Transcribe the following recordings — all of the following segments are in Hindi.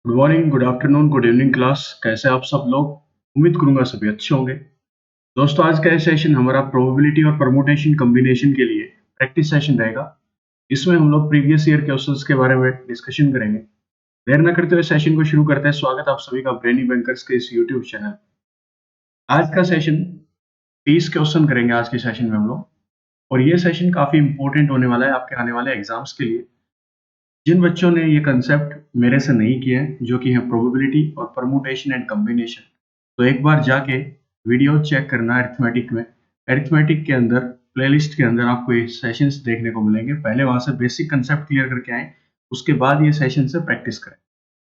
Good morning, good afternoon, good evening class. कैसे आप सब लोग? उम्मीद करूंगा सभी अच्छे होंगे। दोस्तों, आज का ये सेशन हमारा प्रोबेबिलिटी और परमुटेशन कॉम्बिनेशन के लिए प्रैक्टिस सेशन रहेगा। इसमें हम लोग प्रीवियस ईयर क्वेश्चंस के बारे में डिस्कशन करेंगे। देर न करते हुए सेशन को शुरू करते हैं। स्वागत है आप सभी का ब्रेनी बैंकर्स के इस यूट्यूब चैनल। आज का सेशन 30 क्वेश्चन करेंगे आज के सेशन में हम लोग, और ये सेशन काफी इंपॉर्टेंट होने वाला है आपके आने वाले एग्जाम्स के लिए। जिन बच्चों ने ये कंसेप्ट मेरे से नहीं किए हैं, जो कि है प्रोबेबिलिटी और परमुटेशन एंड कॉम्बिनेशन, तो एक बार जाके वीडियो चेक करना अरिथमेटिक में। अरिथमेटिक के अंदर प्लेलिस्ट के अंदर आपको ये सेशंस देखने को मिलेंगे। पहले वहां से बेसिक कंसेप्ट क्लियर करके आए, उसके बाद ये सेशन से प्रैक्टिस करें।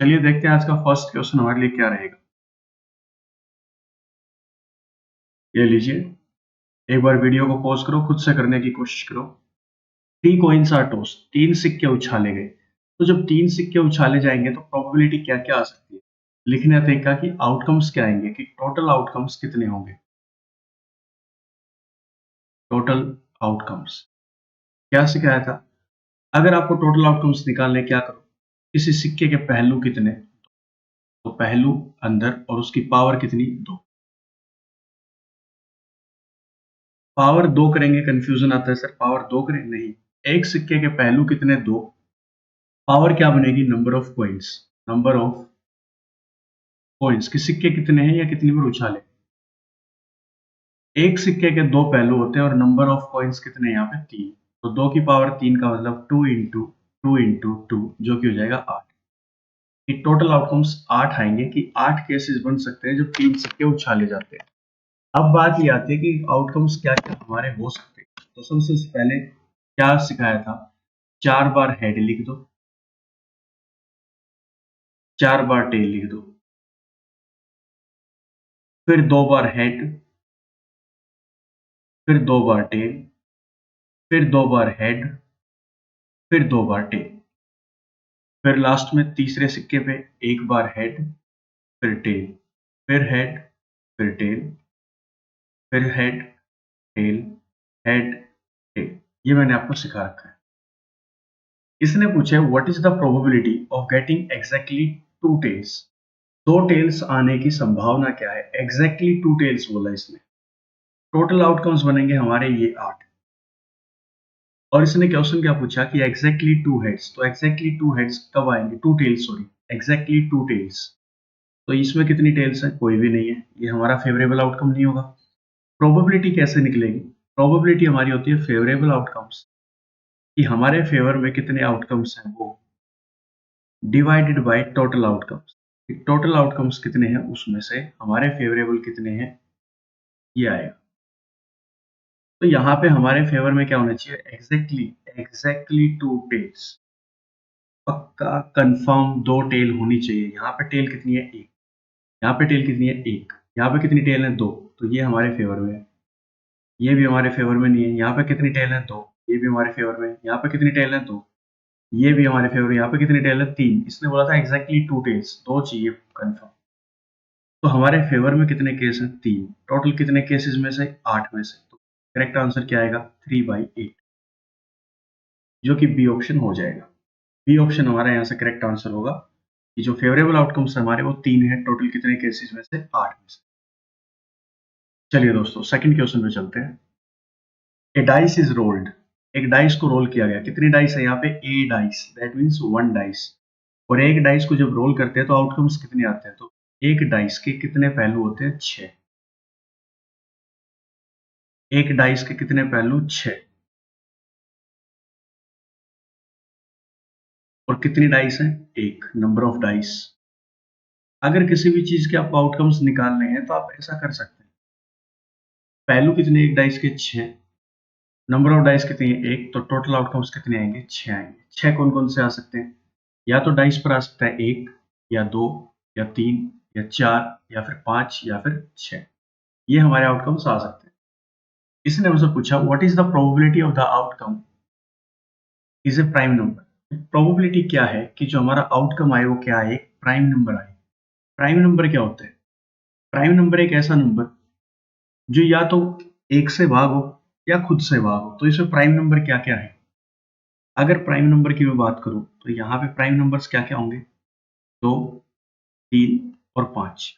चलिए देखते हैं आज का फर्स्ट क्वेश्चन हमारे लिए क्या रहेगा। ये लीजिए, एक बार वीडियो को पॉज करो, खुद से करने की कोशिश करो। 3 कॉइन्स आर टॉस्ड, 3 सिक्के उछाले गए। तो जब 3 सिक्के उछाले जाएंगे तो प्रोबेबिलिटी क्या क्या आ सकती है। लिखने का तरीका कि आउटकम्स क्या आएंगे, कि टोटल आउटकम्स कितने होंगे। टोटल आउटकम्स क्या सिखाया था? अगर आपको टोटल आउटकम्स निकालने, क्या करो, किसी सिक्के के पहलू कितने, तो पहलू अंदर और उसकी पावर कितनी, 2। पावर 2 करेंगे, कंफ्यूजन आता है सर, पावर 2 करें, नहीं। एक सिक्के के पहलू कितने, 2। पावर क्या बनेगी, number of coins. Number of coins कि सिक्के कितने हैं या कितनी बार उछाले। एक सिक्के के 2 पहलू होते हैं और नंबर ऑफ कॉइन्स कितने हैं यहाँ पे, 3। तो 2 की पावर 3 का मतलब 2 इंटू 2 इंटू 2, जो कि हो जाएगा 8। कि टोटल आउटकम्स 8 आएंगे, कि 8 केसेस बन सकते हैं जब 3 सिक्के उछाले जाते हैं। अब बात ये आती है कि आउटकम्स क्या क्या हमारे हो सकते हैं। तो सबसे पहले क्या सिखाया था, 4 बार हेड लिख दो, 4 बार टेल लिख दो, फिर 2 बार हेड, फिर 2 बार टेल, फिर 2 बार हेड, फिर 2 बार टेल, फिर लास्ट में तीसरे सिक्के पे 1 बार हेड, फिर टेल, फिर हेड, फिर टेल, फिर हेड, टेल, हेड, टेल। ये मैंने आपको सिखा रखा है। इसने पूछा है what is the probability of getting exactly 2 tails. 2 tails आने की संभावना क्या है। एग्जैक्टली 2 टेल्स बोला इसने। टोटल आउटकम्स बनेंगे हमारे ये 8। और इसने क्वेश्चन क्या पूछा कि एग्जैक्टली 2 हेड्स। तो एग्जैक्टली 2 हेड्स कब आएंगे, 2 टेल्स, सॉरी, एग्जैक्टली 2 टेल्स। तो इसमें कितनी टेल्स है, कोई भी नहीं है, ये हमारा फेवरेबल आउटकम नहीं होगा। प्रोबेबिलिटी कैसे निकलेगी? प्रोबेबिलिटी हमारी होती है फेवरेबल आउटकम्स, कि हमारे फेवर में कितने आउटकम्स हैं वो, divided by total outcomes. Total outcomes कितने हैं उसमें से हमारे फेवरेबल कितने हैं, ये आएगा। तो यहाँ पे हमारे फेवर में क्या होना चाहिए, एग्जैक्टली, एग्जैक्टली 2 टेल्स। पक्का कंफर्म 2 टेल होनी चाहिए। यहाँ पे टेल कितनी है, 1। यहाँ पे टेल कितनी है, 1। यहाँ पे कितनी टेल है, 2। तो ये हमारे फेवर में है। ये भी हमारे फेवर में नहीं है। यहाँ पे कितनी टेल है, 2। ये भी हमारे फेवर में है। यहाँ पे कितनी टेल है, 2। ये भी हमारे फेवर में। यहाँ पे कितनी टेल है, 3। इसने बोला था एग्जैक्टली 2 टेल्स, 2 चाहिए कंफर्म। तो हमारे फेवर में कितने केस हैं, 3। टोटल कितने केसेस में से, 8 में से। तो करेक्ट आंसर क्या आएगा, 3/8, जो कि बी ऑप्शन हो जाएगा। बी ऑप्शन हमारा यहाँ से करेक्ट आंसर होगा, कि जो फेवरेबल आउटकम्स हमारे वो 3 है, टोटल कितने केसेस में से, 8 में से। चलिए दोस्तों, सेकंड क्वेश्चन पे चलते हैं। ए डाइस इज रोल्ड। एक डाइस को रोल किया गया। कितनी डाइस है यहाँ पे, ए डाइस, दैट मीन्स 1 डाइस। और एक डाइस को जब रोल करते हैं तो आउटकम्स कितने आते हैं, तो एक डाइस के कितने पहलू होते हैं, 6। एक डाइस के कितने पहलू, 6। और कितनी डाइस हैं, एक, नंबर ऑफ डाइस। अगर किसी भी चीज के आपको आउटकम्स निकालने हैं तो आप ऐसा कर सकते हैं। पहलू कितने, एक डाइस के 6। नंबर ऑफ डाइस कितनी है, एक। तो टोटल आउटकम्स कितने आएंगे, 6 आएंगे। 6 कौन कौन से आ सकते हैं, या तो डाइस पर आ सकता है 1, या 2, या 3, या 4, या फिर 5, या फिर 6। ये हमारे आउटकम्स आ सकते हैं। इसने हमसे पूछा what is the probability of the outcome is a prime number. Probability क्या है कि जो हमारा आउटकम आए वो क्या आए, प्राइम नंबर आए। प्राइम नंबर क्या होता है? प्राइम नंबर एक ऐसा नंबर जो या तो 1 से भाग हो या खुद से भाग हो। तो इसमें प्राइम नंबर क्या क्या है? अगर प्राइम नंबर की मैं बात करूं तो यहाँ पे प्राइम नंबर्स क्या क्या होंगे, 2, 3 और 5।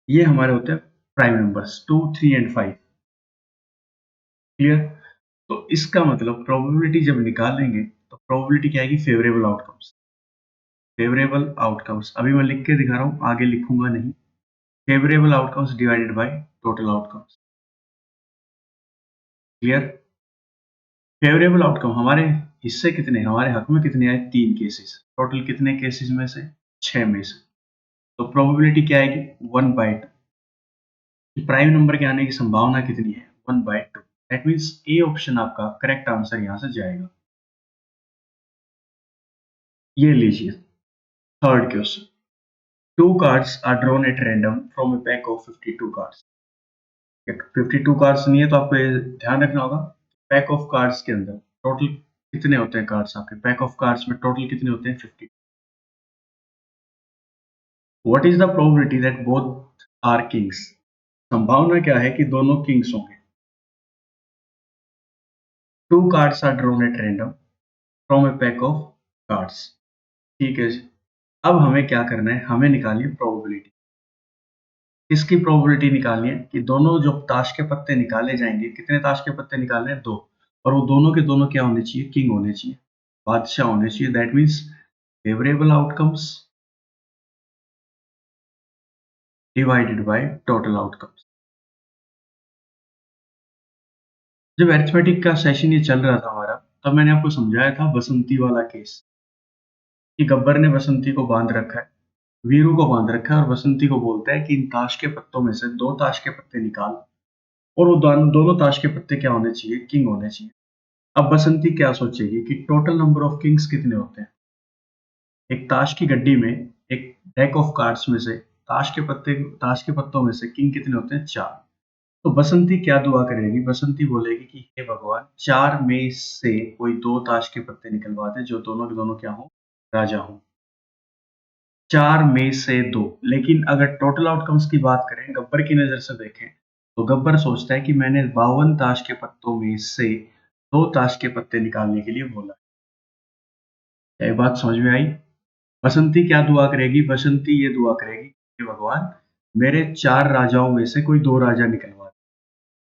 ये हमारे होते हैं प्राइम नंबर्स 2, 3 एंड 5। क्लियर? तो इसका मतलब प्रोबेबिलिटी जब निकालेंगे तो प्रोबेबिलिटी क्या आएगी? Favourable outcomes. फेवरेबल आउटकम्स अभी मैं लिख के दिखा रहा हूं, आगे लिखूंगा नहीं। Favourable outcomes divided by total outcomes. Clear? Favourable outcome हमारे हिस्से कितने, हमारे हक में कितने आए? 3 केसेस। टोटल कितने केसेस में से? 6 में से। तो प्रोबेबिलिटी क्या आएगी? 1/2। प्राइम नंबर के आने की संभावना कितनी है? 1/2। दैट मीन्स ए ऑप्शन आपका करेक्ट आंसर यहां से जाएगा। ये लीजिए third question. 2 cards are drawn at random from a pack of 52 cards। 52 cards नहीं है तो आपको ये ध्यान रखना होगा, पैक ऑफ कार्ड्स के अंदर टोटल कितने होते हैं कार्ड्स? आपके पैक ऑफ कार्ड्स में टोटल कितने होते हैं? 50। What is the probability that both are kings? संभावना क्या है कि दोनों किंग्स होंगे? 2 cards are drawn at random from a pack of cards. ठीक है जी। अब हमें क्या करना है? हमें निकालिए प्रोबेबिलिटी। इसकी प्रोबेबिलिटी निकालनी है कि दोनों जो ताश के पत्ते निकाले जाएंगे, कितने ताश के पत्ते निकालने हैं? 2। और वो दोनों के दोनों क्या होने चाहिए? किंग होने चाहिए, बादशाह होने चाहिए। That means favourable outcomes divided by total outcomes. जब अरिथमेटिक का सेशन ये चल रहा था हमारा, तब मैंने आपको समझाया था बसंती वाला केस, कि गब्बर ने बसंती को बांध रखा है, वीरू को बांध रखा है, और बसंती को बोलता है कि इन ताश के पत्तों में से 2 ताश के पत्ते निकाल, और वो दोनों ताश के पत्ते क्या होने चाहिए? किंग होने चाहिए। अब बसंती क्या सोचेगी कि टोटल नंबर ऑफ किंग्स कितने होते हैं? एक ताश की गड्डी में, एक डेक ऑफ कार्ड्स में से ताश के पत्तों में से किंग कितने होते हैं? 4। तो बसंती क्या दुआ करेगी? बसंती बोलेगी कि हे भगवान, 4 में से कोई 2 ताश के पत्ते निकलवा दे जो दोनों के दोनों क्या हो? राजा हो। 4 में से 2। लेकिन अगर टोटल आउटकम्स की बात करें, गब्बर की नजर से देखें, तो गब्बर सोचता है कि मैंने 52 ताश के पत्तों में से 2 ताश के पत्ते निकालने के लिए बोला। क्या ये बात समझ में आई? बसंती क्या दुआ करेगी? बसंती ये दुआ करेगी कि भगवान, मेरे 4 राजाओं में से कोई 2 राजा निकलवा दे।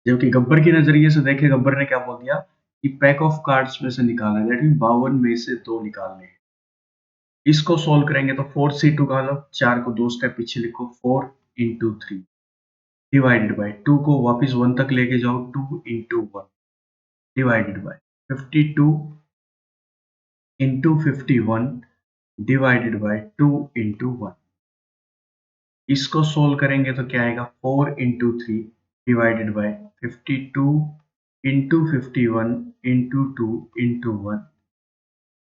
जबकि गब्बर के नजरिए से देखे, गब्बर ने क्या बोल दिया कि पैक ऑफ कार्ड्स में से निकालना है, दैट मीन 52 में से 2 निकालने हैं। इसको सोल्व करेंगे तो 4c2 का लो, 4 को 2 स्टेप पीछे लिखो, 4 इंटू 3 डिवाइडेड बाय 2 को वापस 1 तक लेके जाओ, 2 into 1 divided by 52 into 51 divided by 2 into 1। इसको सोल्व करेंगे तो क्या आएगा? 4 into 3 divided by 52 into 51 into 2 into 1,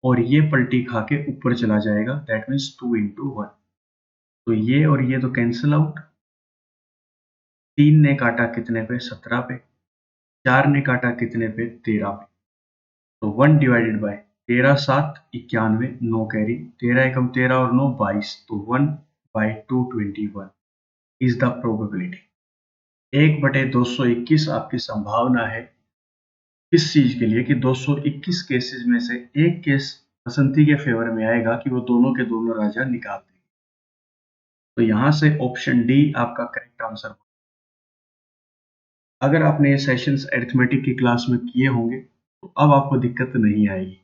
और ये पलटी खा के ऊपर चला जाएगा, दैट मीन्स 2 इंटू 1। तो ये और ये तो कैंसिल आउट। 3 ने काटा कितने पे? 17 पे। 4 ने काटा कितने पे? 13 पे। तो 1 डिवाइडेड बाय 13 7 91, 9 कैरी, 13 एकम 13 और 9 22, तो 1/221 इज द प्रोबेबिलिटी। 1/221 आपकी संभावना है इस चीज के लिए कि 221 केसेस में से एक केस बसंती के फेवर में आएगा कि वो दोनों के दोनों राजा निकाल देंगे। तो यहां से ऑप्शन डी आपका करेक्ट आंसर। अगर आपने ये सेशंस अरिथमेटिक की क्लास में किए होंगे तो अब आपको दिक्कत नहीं आएगी।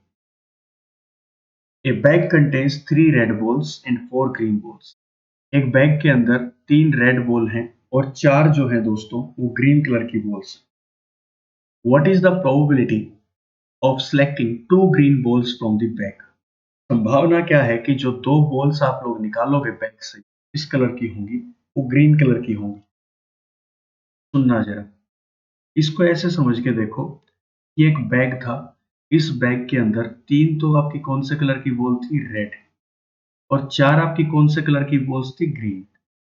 ए bag contains 3 red balls and 4 green balls. एक बैग के अंदर 3 रेड बॉल हैं और 4 जो है दोस्तों वो ग्रीन कलर की balls. What is the probability of selecting 2 green balls from the bag? संभावना क्या है कि जो 2 बॉल्स आप लोग निकालोगे बैग से, इस कलर की होंगी, वो ग्रीन कलर की होंगी। सुनना जरा, इसको ऐसे समझ के देखो कि एक बैग था, इस बैग के अंदर 3 तो आपकी कौन से कलर की बॉल थी? रेड। और 4 आपकी कौन से कलर की बॉल्स थी? ग्रीन।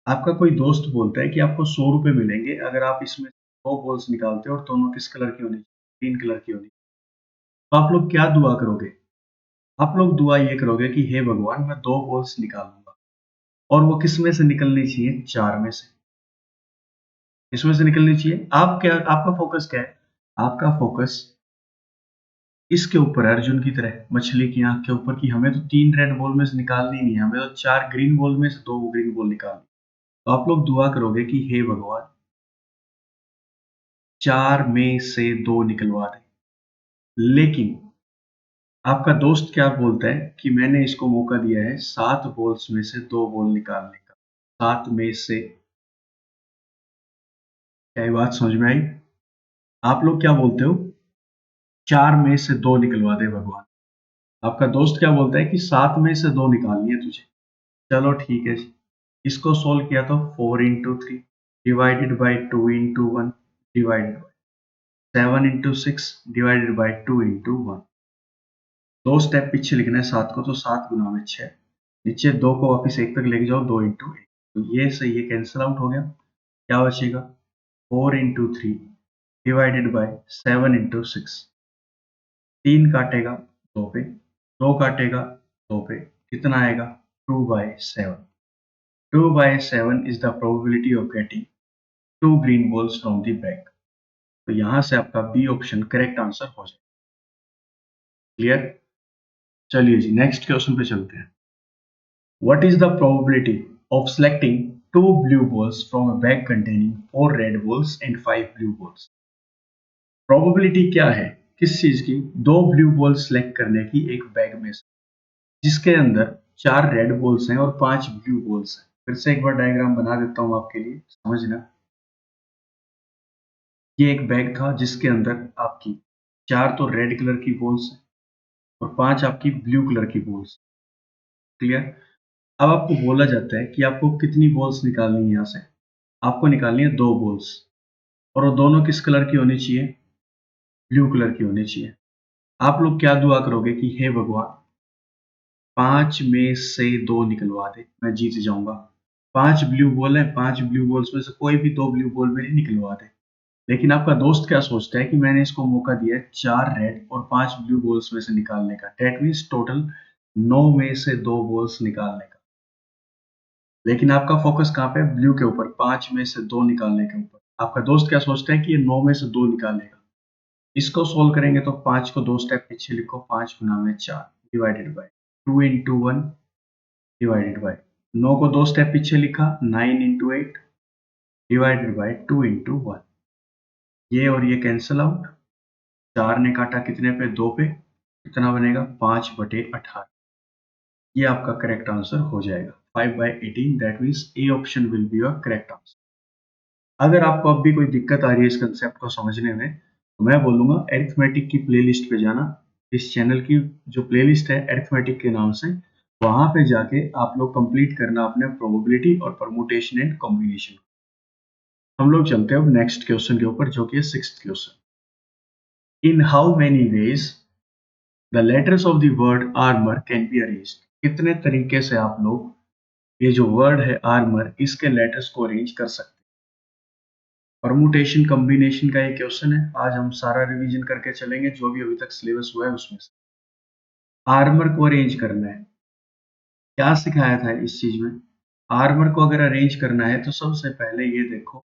आपका कोई दोस्त बोलता है कि आपको 100 रुपए मिलेंगे अगर आप इसमें 2 बॉल्स निकालते हो और दोनों किस कलर की होनी? ग्रीन कलर की होनी। तो आप लोग क्या दुआ करोगे? आप लोग दुआ ये करोगे कि हे भगवान, मैं 2 बॉल्स निकालूंगा, और वो किस में से निकलनी चाहिए? 4 में से। इसमें से निकलनी चाहिए। आप क्या, आपका फोकस क्या है? आपका फोकस इसके ऊपर अर्जुन की तरह मछली की आंख के ऊपर की हमें तो 3 रेड बॉल में से निकालनी नहीं है, हमें तो 4 ग्रीन बॉल में से 2 ग्रीन बॉल निकालनी। तो आप लोग दुआ करोगे कि हे भगवान 4 में से 2 निकलवा दे। लेकिन आपका दोस्त क्या बोलता है कि मैंने इसको मौका दिया है 7 बॉल्स में से 2 बॉल निकालने का। 7 में से, क्या ये बात समझ में आई? आप लोग क्या बोलते हो? 4 में से 2 निकलवा दे भगवान। आपका दोस्त क्या बोलता है कि 7 में से 2 निकालनी है तुझे। चलो ठीक है जी। इसको सोल्व किया तो 4 into 3 divided by 2 into 1 divided by 7 into 6 divided by 2 into 1। 2 step पीछे लिखना है 7 को, तो 7 गुना में 6। नीचे 2 को वापस 1 तक लेके जाओ, 2 इंटू 1। तो ये सही है, कैंसिल आउट हो गया। क्या बचेगा? 4 इंटू 3 डिवाइडेड बाई 7 इंटू 6। 3 काटेगा 2 पे, 2 काटेगा 2 पे, कितना आएगा? 2/7। 2/7 is the probability of getting 2 green balls from the bag। तो यहां से आपका बी ऑप्शन करेक्ट आंसर हो जाए। क्लियर? चलिए जी, नेक्स्ट क्वेश्चन पे चलते हैं। What is the probability of selecting 2 blue balls from a bag containing 4 red balls and 5 blue balls? Probability क्या है किस चीज की? 2 ब्लू बॉल सेलेक्ट करने की एक बैग में से, जिसके अंदर 4 रेड बॉल्स हैं और 5 ब्लू बॉल्स हैं। फिर से एक बार डायग्राम बना देता हूं आपके लिए समझना। ये एक बैग था जिसके अंदर आपकी 4 तो रेड कलर की बॉल्स हैं और 5 आपकी ब्लू कलर की बॉल्स। क्लियर? अब आपको बोला जाता है कि आपको कितनी बॉल्स निकालनी है। यहाँ से आपको निकालनी है 2 बॉल्स, और वो दोनों किस कलर की होनी चाहिए? ब्लू कलर की होनी चाहिए। आप लोग क्या दुआ करोगे कि हे भगवान 5 में से 2 निकलवा दे, मैं जीत जाऊंगा। 5 ब्लू बॉल है, 5 ब्लू बॉल्स में से कोई भी 2 ब्लू बॉल मेरी निकलवा दे। लेकिन आपका दोस्त क्या सोचता है कि मैंने इसको मौका दिया है 4 रेड और 5 ब्लू बॉल्स में से निकालने का। दैट मीन्स टोटल 9 में से 2 बॉल्स निकालने का। लेकिन आपका फोकस कहाँ पे है? ब्लू के ऊपर, 5 में से 2 निकालने के ऊपर। आपका दोस्त क्या सोचता है कि ये 9 में से 2 निकालेगा। इसको सोल्व करेंगे तो 5 को 2 स्टेप पीछे लिखो, 5 गुना में 4 divided by 2 into 1 divided by 9 को 2 स्टेप पीछे लिखा, 9 इंटू 8 डिवाइडेड बाय 2 इंटू 1। ये और ये कैंसिल आउट। 4 ने काटा कितने पे? 2 पे, कितना बनेगा? 5/18। ये आपका करेक्ट आंसर हो जाएगा 5/18। That means A option will be your correct answer. अगर आपको अब भी कोई दिक्कत आ रही है इस कंसेप्ट को समझने में, तो मैं बोलूंगा अरिथमेटिक की प्लेलिस्ट पे जाना। इस चैनल की जो प्लेलिस्ट है अरिथमेटिक के नाम से, वहां पे जाके आप लोग कंप्लीट करना अपने प्रोबेबिलिटी और परमुटेशन एंड कॉम्बिनेशन। हम लोग चलते हैं अब नेक्स्ट क्वेश्चन के ऊपर, जो कि है 6th question. In how many veg the letters of the word armour can be arranged? कितने तरीके से आप लोग ये जो वर्ड है आर्मर, इसके लेटर्स को अरेंज कर सकते हैं? परमुटेशन कॉम्बिनेशन का ये क्वेश्चन है। आज हम सारा रिवीजन करके चलेंगे जो भी अभी तक सिलेबस हुआ है उसमें से। आर्मर को अरेंज करना है, क्या सिखाया था इस चीज में? आर्मर को अगर अरेंज करना है तो सबसे पहले ये देखो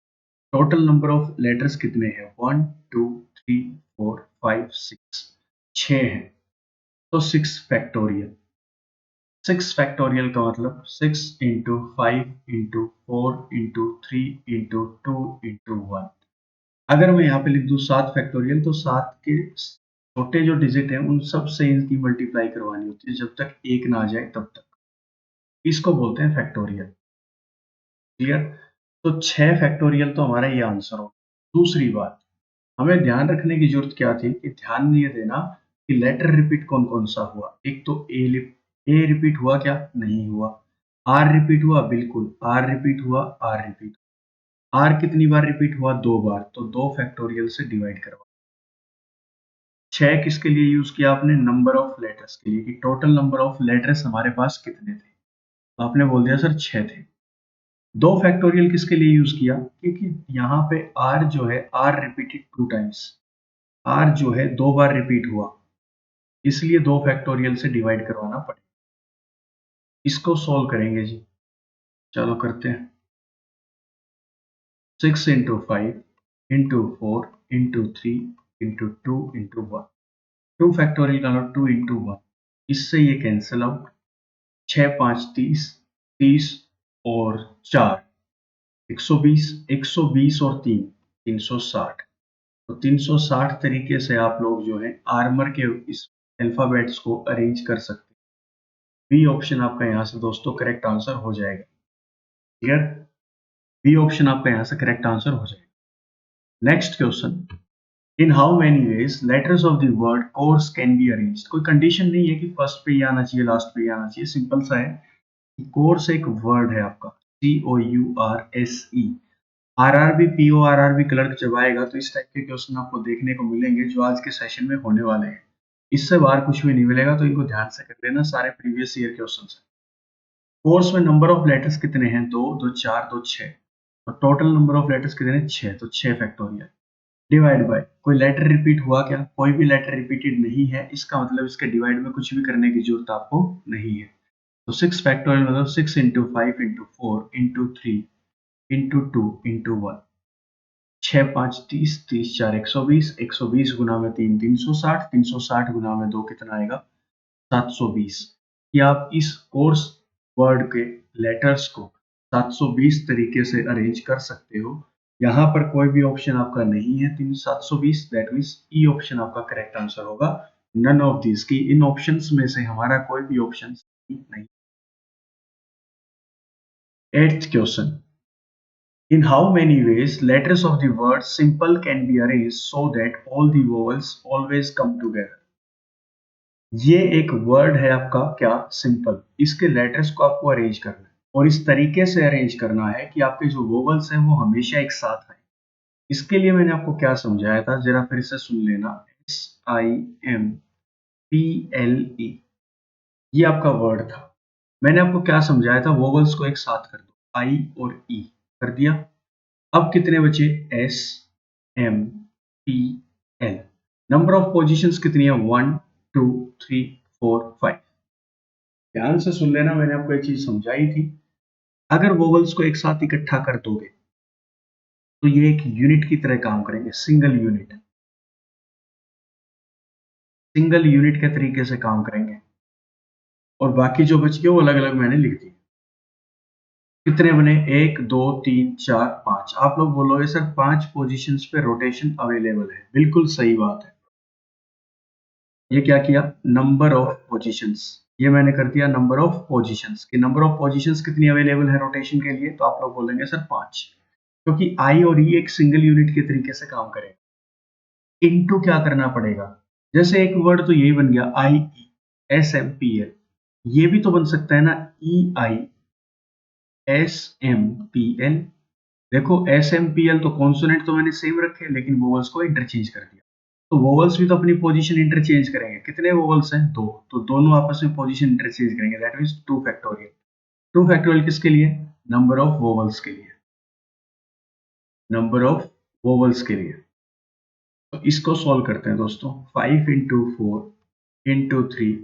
टोटल नंबर ऑफ लेटर्स कितने हैं। 1 2 3 4 5 6, 6 हैं। तो 6 फैक्टोरियल। 6 फैक्टोरियल का मतलब 6 into 5 into 4 into 3 into 2 into 1। अगर मैं यहाँ पे लिख दूं 7 फैक्टोरियल, तो 7 के छोटे जो डिजिट हैं उन सब से इनकी मल्टीप्लाई करवानी होती है जब तक 1 ना आ जाए तब तक। इसको बोलते हैं फैक्टोरियल। क्लियर? तो 6 फैक्टोरियल तो हमारा ये आंसर हो। दूसरी बात, हमें ध्यान रखने की जरूरत क्या थी कि ध्यान ये देना कि लेटर रिपीट कौन कौन सा हुआ। एक तो ए रिपीट हुआ क्या? नहीं हुआ। आर रिपीट हुआ? बिल्कुल। आर रिपीट हुआ, आर रिपीट। आर कितनी बार रिपीट हुआ? 2 बार। तो 2 फैक्टोरियल से डिवाइड करवा। 6 किसके लिए यूज किया आपने? नंबर ऑफ लेटर्स के लिए, कि टोटल नंबर ऑफ लेटर्स हमारे पास कितने थे। आपने बोल दिया सर 6 थे। 2 फैक्टोरियल किसके लिए यूज किया? क्योंकि यहाँ पे आर जो है, आर रिपीटेड 2 टाइम्स। आर जो है 2 बार रिपीट हुआ, इसलिए 2 फैक्टोरियल से डिवाइड करवाना पड़ेगा। इसको सोल्व करेंगे जी। चलो करते हैं। 6 into 5 into 4 into 3 into 2 into 1। 2 factorial का लो 2 इंटू 1, इससे ये कैंसिल आउट, 6 5 30, 30 और 4 120, 120 और 3 360। तो 360 तरीके से आप लोग जो है आर्मर के इस अल्फाबेट्स को अरेंज कर सकते हैं। बी ऑप्शन आपका यहाँ से दोस्तों करेक्ट आंसर हो जाएगा। क्लियर? बी ऑप्शन आपका यहाँ से करेक्ट आंसर हो जाएगा। Next question, in how many veg letters of the word course can be arranged. कोई कंडीशन नहीं है कि फर्स्ट पे ही आना चाहिए, लास्ट पे ही आना चाहिए, सिंपल सा है कि कोर्स एक वर्ड है आपका, COURSE। आरआरबी PORRB क्लर्क जब आएगा तो इस टाइप के क्वेश्चन आपको देखने को मिलेंगे जो आज के सेशन में होने वाले हैं। इससे बाहर कुछ भी नहीं मिलेगा, तो इनको ध्यान से कर लेना, सारे प्रीवियस ईयर क्वेश्चन है। कोर्स में नंबर ऑफ लेटर्स कितने हैं? 2 2 4 2 6। तो टोटल नंबर ऑफ लेटर्स कितने हैं? 6, तो 6 फैक्टोरियल डिवाइड बाय कोई लेटर रिपीट हुआ क्या? कोई भी लेटर रिपीटेड नहीं है, इसका मतलब इसके डिवाइड में कुछ भी करने की जरूरत आपको नहीं है। तो 6 फैक्टोरियल मतलब 6 into 5 into 4 into 3 into 2 into 1। 6 5 30, 30 4 120, 120 गुना में 3 360, 360 गुना में 2 कितना आएगा? 720। कि आप इस कोर्स वर्ड के लेटर्स को 720 तरीके से अरेंज कर सकते हो। यहाँ पर कोई भी ऑप्शन आपका नहीं है 720, दैट मीन्स ई ऑप्शन आपका करेक्ट आंसर होगा। नन ऑफ दिस, की इन ऑप्शंस में से हमारा कोई भी ऑप्शन नहीं। Eighth question, in how many ways letters of the word simple can be arranged so that all the vowels always come together। ये एक वर्ड है आपका क्या? सिंपल। इसके लेटर्स को आपको अरेंज करना है और इस तरीके से अरेंज करना है कि आपके जो वोवल्स हैं वो हमेशा एक साथ आए। इसके लिए मैंने आपको क्या समझाया था, जरा फिर से सुन लेना। SIMPLE, ये आपका वर्ड था। मैंने आपको क्या समझाया था? वोवल्स को एक साथ कर दो, I और E कर दिया। अब कितने बचे? SMPL। नंबर ऑफ पोजीशंस कितनी है? 1 2 3 4 5। ध्यान से सुन लेना, मैंने आपको एक चीज समझाई थी। अगर वोवल्स को एक साथ इकट्ठा कर दोगे तो ये एक यूनिट की तरह काम करेंगे, सिंगल यूनिट, सिंगल यूनिट के तरीके से काम करेंगे। और बाकी जो बच गए वो अलग अलग मैंने लिख दिए। कितने बने? 1 2 3 4 5। आप लोग बोलोगे सर 5 पोजीशंस पे रोटेशन अवेलेबल है, बिल्कुल सही बात है। ये क्या किया? नंबर ऑफ पोजीशंस, ये मैंने कर दिया नंबर ऑफ पोजीशंस। कि नंबर ऑफ पोजीशंस कितनी अवेलेबल है रोटेशन के लिए? तो आप लोग बोलेंगे सर 5, क्योंकि आई और ई एक सिंगल यूनिट के तरीके से काम करेगा। इनटू क्या करना पड़ेगा? जैसे एक वर्ड तो यही बन गया IESMPL, ये भी तो बन सकता है ना EISMPL। देखो SMPL तो कॉन्सोनेंट तो मैंने सेम रखे लेकिन वोवल्स को इंटरचेंज कर दिया। तो वोवल्स भी तो अपनी पोजीशन इंटरचेंज करेंगे। कितने वोवल्स हैं? 2, तो दोनों आपस में पोजीशन इंटरचेंज करेंगे, दैट मींस 2 फैक्टोरियल। 2 फैक्टोरियल किसके लिए? नंबर ऑफ वोवल्स के लिए, नंबर ऑफ वोवल्स के लिए। तो इसको सॉल्व करते हैं दोस्तों। 5 into 4 into 3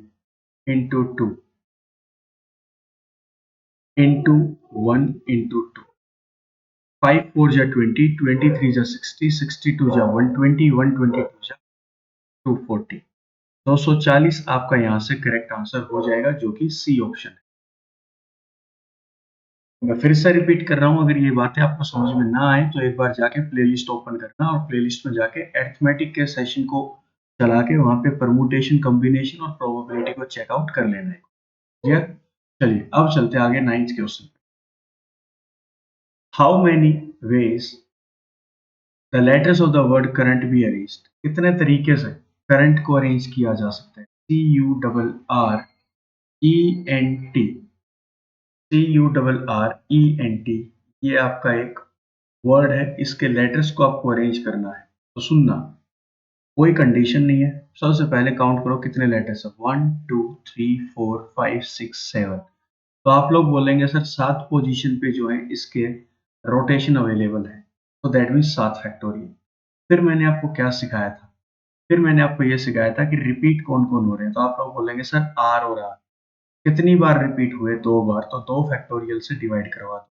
into 2 into 1 into 2। 5 4 जा 20, 23 जा 60, 62 जा 120, 122 जा 240। 240 आपका यहाँ से करेक्ट आंसर हो जाएगा, जो कि सी ऑप्शन है। मैं फिर से रिपीट कर रहा हूँ, अगर ये बातें आपको समझ में ना आए तो एक बार जाके प्लेलिस्ट ओपन करना और प्लेलिस्ट में जाके अरिथमेटिक के सेशन को चला के वहां पे परमुटेशन, कॉम्बिनेशन और प्रोबेबिलिटी को चेकआउट कर लेना है। क्लियर? चलिए अब चलते हैं आगे 9th question. How many veg the letters of the word current be arranged. कितने तरीके से करंट को अरेंज किया जा सकता है? CURRENT, CURRENT, ये आपका एक वर्ड है। इसके लेटर्स को आपको अरेंज करना है। तो सुनना, कोई कंडीशन नहीं है। सबसे पहले काउंट करो कितने लेटर्स है। 1 2 3 4 5 6 7। तो आप लोग बोलेंगे सर 7 पोजीशन पे जो है इसके रोटेशन अवेलेबल है, तो दैट मीन्स 7 फैक्टोरियल। फिर मैंने आपको क्या सिखाया था? फिर मैंने आपको ये सिखाया था कि रिपीट कौन कौन हो रहे हैं। तो आप लोग बोलेंगे सर आर और आर कितनी बार रिपीट हुए? 2 बार, तो 2 फैक्टोरियल से डिवाइड करवा दो।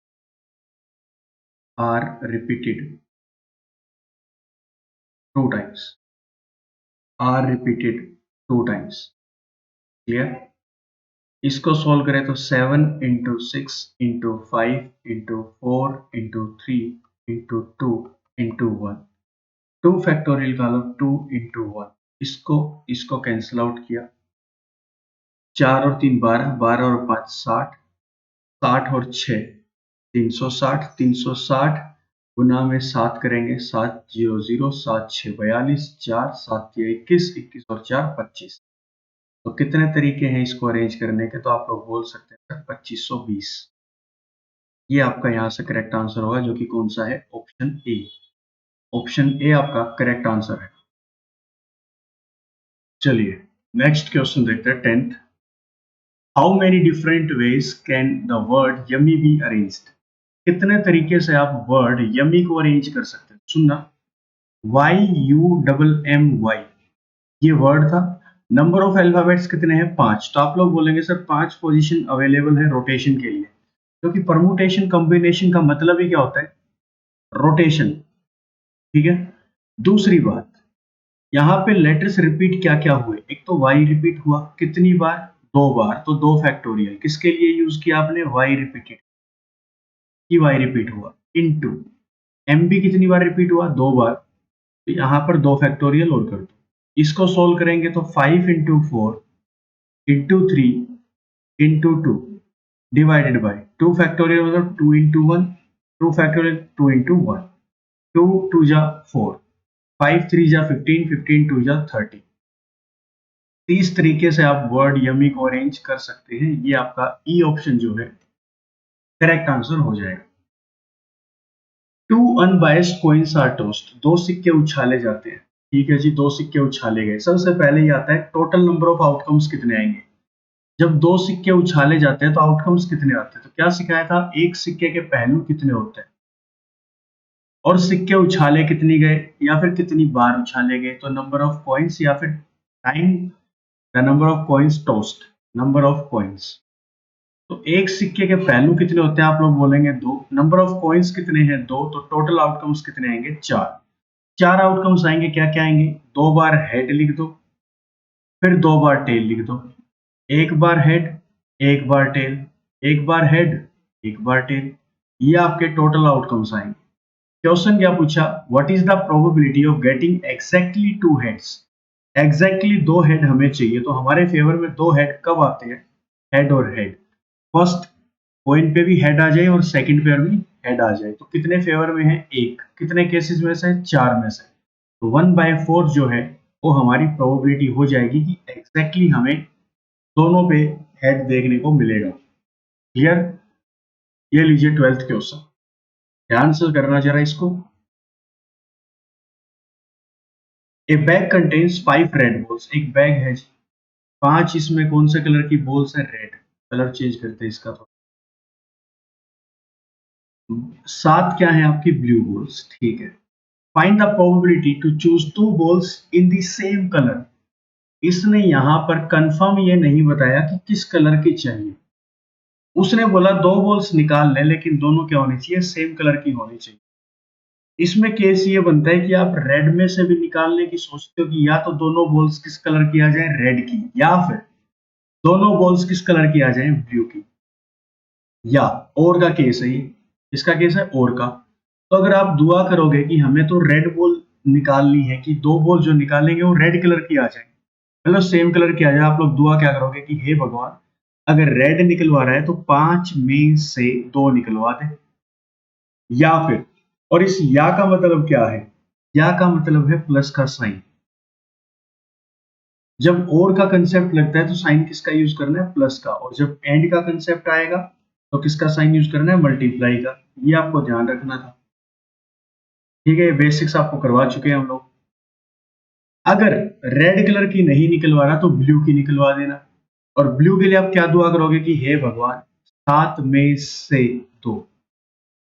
R repeated 2 times, R repeated 2 times. Clear? इसको सोल्व करें तो 7 into 6 into 5 into 4 into 3 into 2 into 1। 2 factorial का मतलब 2 इंटू 1। इसको कैंसिल आउट किया। 4 और 3 12, 12 और 5 60, 60 और 6 360, 360 गुना में 7 करेंगे, 7 0 0, 7 6 42, 4 7 3 21, 21 और 4 25। तो कितने तरीके हैं इसको अरेंज करने के, तो आप लोग बोल सकते हैं 2520। ये आपका यहाँ से करेक्ट आंसर होगा, जो कि कौन सा है? Option A. ऑप्शन ए आपका करेक्ट आंसर है। चलिए नेक्स्ट क्वेश्चन देखते हैं, 10th। How many different ways can the word yummy be arranged? कितने तरीके से आप वर्ड यम्मी को अरेंज कर सकते हैं? सुनना, YUMMY ये वर्ड था। नंबर ऑफ अल्फाबेट्स कितने हैं? 5। तो आप लोग बोलेंगे सर 5 पोजीशन अवेलेबल है रोटेशन के लिए, क्योंकि परमुटेशन कॉम्बिनेशन का मतलब ही क्या होता है? रोटेशन। ठीक है। दूसरी बात, यहाँ पे लेटर्स रिपीट क्या क्या हुए? एक तो वाई रिपीट हुआ, कितनी बार? 2 बार, तो 2 फैक्टोरियल। किसके लिए यूज किया आपने? वाई रिपीटेड की वाई रिपीट हुआ इनटू एम भी कितनी बार रिपीट हुआ? 2 बार, तो यहाँ पर 2 फैक्टोरियल और कर दो। इसको सोल्व करेंगे तो 5 into 4 into 3 into 2 divided by 2 factorial मतलब 2 इंटू 1, 2 फैक्टोरियल 2 इंटू 1, 2 2 जा 4, 5 3 जा 15, 15 2 जा 30। इस तरीके से आप वर्ड यमी को अरेंज कर सकते हैं। ये आपका ई ऑप्शन जो है करेक्ट आंसर हो जाएगा। 2 अनबायस्ड कॉइन्स आर टॉस्ड, 2 सिक्के उछाले जाते हैं। ठीक है जी, 2 सिक्के उछाले गए। सबसे पहले ये आता है टोटल नंबर ऑफ आउटकम्स कितने आएंगे। जब 2 सिक्के उछाले जाते हैं तो आउटकम्स कितने आते हैं? तो क्या सिखाया था? एक सिक्के के पहलू कितने होते हैं और सिक्के उछाले कितनी गए या फिर कितनी बार उछाले गए, तो नंबर ऑफ कॉइन्स या फिर time the number of coins tossed, number of coins. तो एक सिक्के के पहलू कितने होते हैं? आप लोग बोलेंगे 2। नंबर ऑफ कॉइन्स कितने हैं? 2। तो टोटल आउटकम्स कितने आएंगे? 4। 4 आउटकम्स आएंगे। क्या क्या आएंगे? 2 बार हेड लिख दो, फिर 2 बार टेल लिख दो। एक बार हेड, एक बार टेल, एक बार हेड, एक बार टेल। ये आपके टोटल आउटकम्स आएंगे। क्वेश्चन क्या पूछा? What is the probability of getting exactly 2 heads? Exactly 2 head हमें चाहिए, तो हमारे फेवर में 2 हेड कब आते हैं? हेड और हेड। फर्स्ट कॉइन पे भी हेड आ जाए और सेकंड पे भी हेड आ जाए, तो कितने फेवर में है? एक। कितने केसेस में से? 4 में से। तो 1/4 जो है वो हमारी प्रोबेबिलिटी हो जाएगी कि एग्जैक्टली हमें दोनों पे हेड देखने को मिलेगा। क्लियर? ये लीजिए 12th क्वेश्चन, ध्यान से करना जरा इसको। ए बैग कंटेन्स 5 रेड बॉल्स, एक बैग है, 5 इसमें कौन से कलर की बॉल्स है? रेड। कलर चेंज करते हैं इसका। तो 7 क्या है आपकी? Blue balls. ठीक है। Find the probability to choose 2 balls in the same colour. इसने यहां पर कंफर्म ये नहीं बताया कि किस कलर की चाहिए। उसने बोला 2 बॉल्स निकाल ले, लेकिन दोनों क्या होनी चाहिए? सेम कलर की होनी चाहिए। इसमें केस ये बनता है कि आप रेड में से भी निकालने की सोचते हो कि या तो दोनों बॉल्स किस कलर की आ जाए? रेड की, या फिर दोनों बॉल्स किस कलर की आ जाए? ब्लू की। या और का केस है ये, इसका केस है और का। तो अगर आप दुआ करोगे कि हमें तो रेड बॉल निकालनी है, कि 2 बॉल जो निकालेंगे वो रेड कलर की आ जाए, मतलब सेम कलर की आ जाए, आप लोग दुआ क्या करोगे कि हे भगवान, अगर रेड निकलवा रहा है तो 5 में से 2 निकलवा दे। या फिर, और इस या का मतलब क्या है? या का मतलब है प्लस का साइन। जब और का कंसेप्ट लगता है तो साइन किसका यूज करना है? प्लस का। और जब एंड का कंसेप्ट आएगा तो किसका साइन यूज करना है? मल्टीप्लाई का। ये आपको ध्यान रखना था। ठीक है, बेसिक्स आपको करवा चुके हैं हम लोग। अगर रेड कलर की नहीं निकलवा रहा तो ब्लू की निकलवा देना। और ब्लू के लिए आप क्या दुआ करोगे कि हे भगवान, 7 में से 2,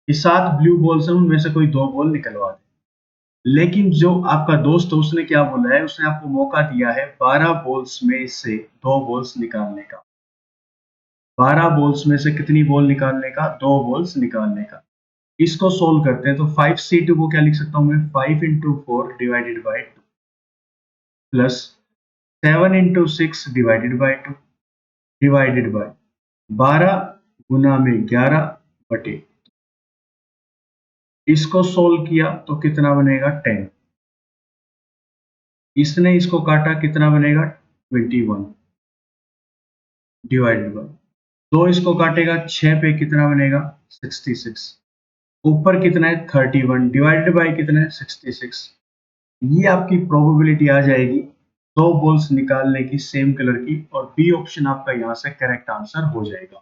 ये 7 ब्लू बॉल्स हैं, उनमें से कोई 2 बॉल निकलवा दे। लेकिन जो आपका दोस्त है उसने क्या बोला है? उसने आपको मौका दिया है 12 बॉल्स में से 2 बॉल्स निकालने का। 12 बॉल्स में से कितनी बॉल निकालने का? 2 बॉल्स निकालने का। इसको सोल्व करते हैं तो 5C2 को क्या लिख सकता हूं मैं? 5 into 4 divided by 2 plus 7 into 6 divided by 2 divided by 12 गुना में 11 बटे, इसको सोल्व किया तो कितना बनेगा 10, इसने इसको काटा कितना बनेगा 21 डिवाइडेड बाई 2, इसको काटेगा 6 पे कितना बनेगा 66, ऊपर कितना है 31 डिवाइडेड बाई कितना है 66। ये आपकी प्रोबेबिलिटी आ जाएगी दो बॉल्स निकालने की सेम कलर की, और बी ऑप्शन आपका यहाँ से करेक्ट आंसर हो जाएगा।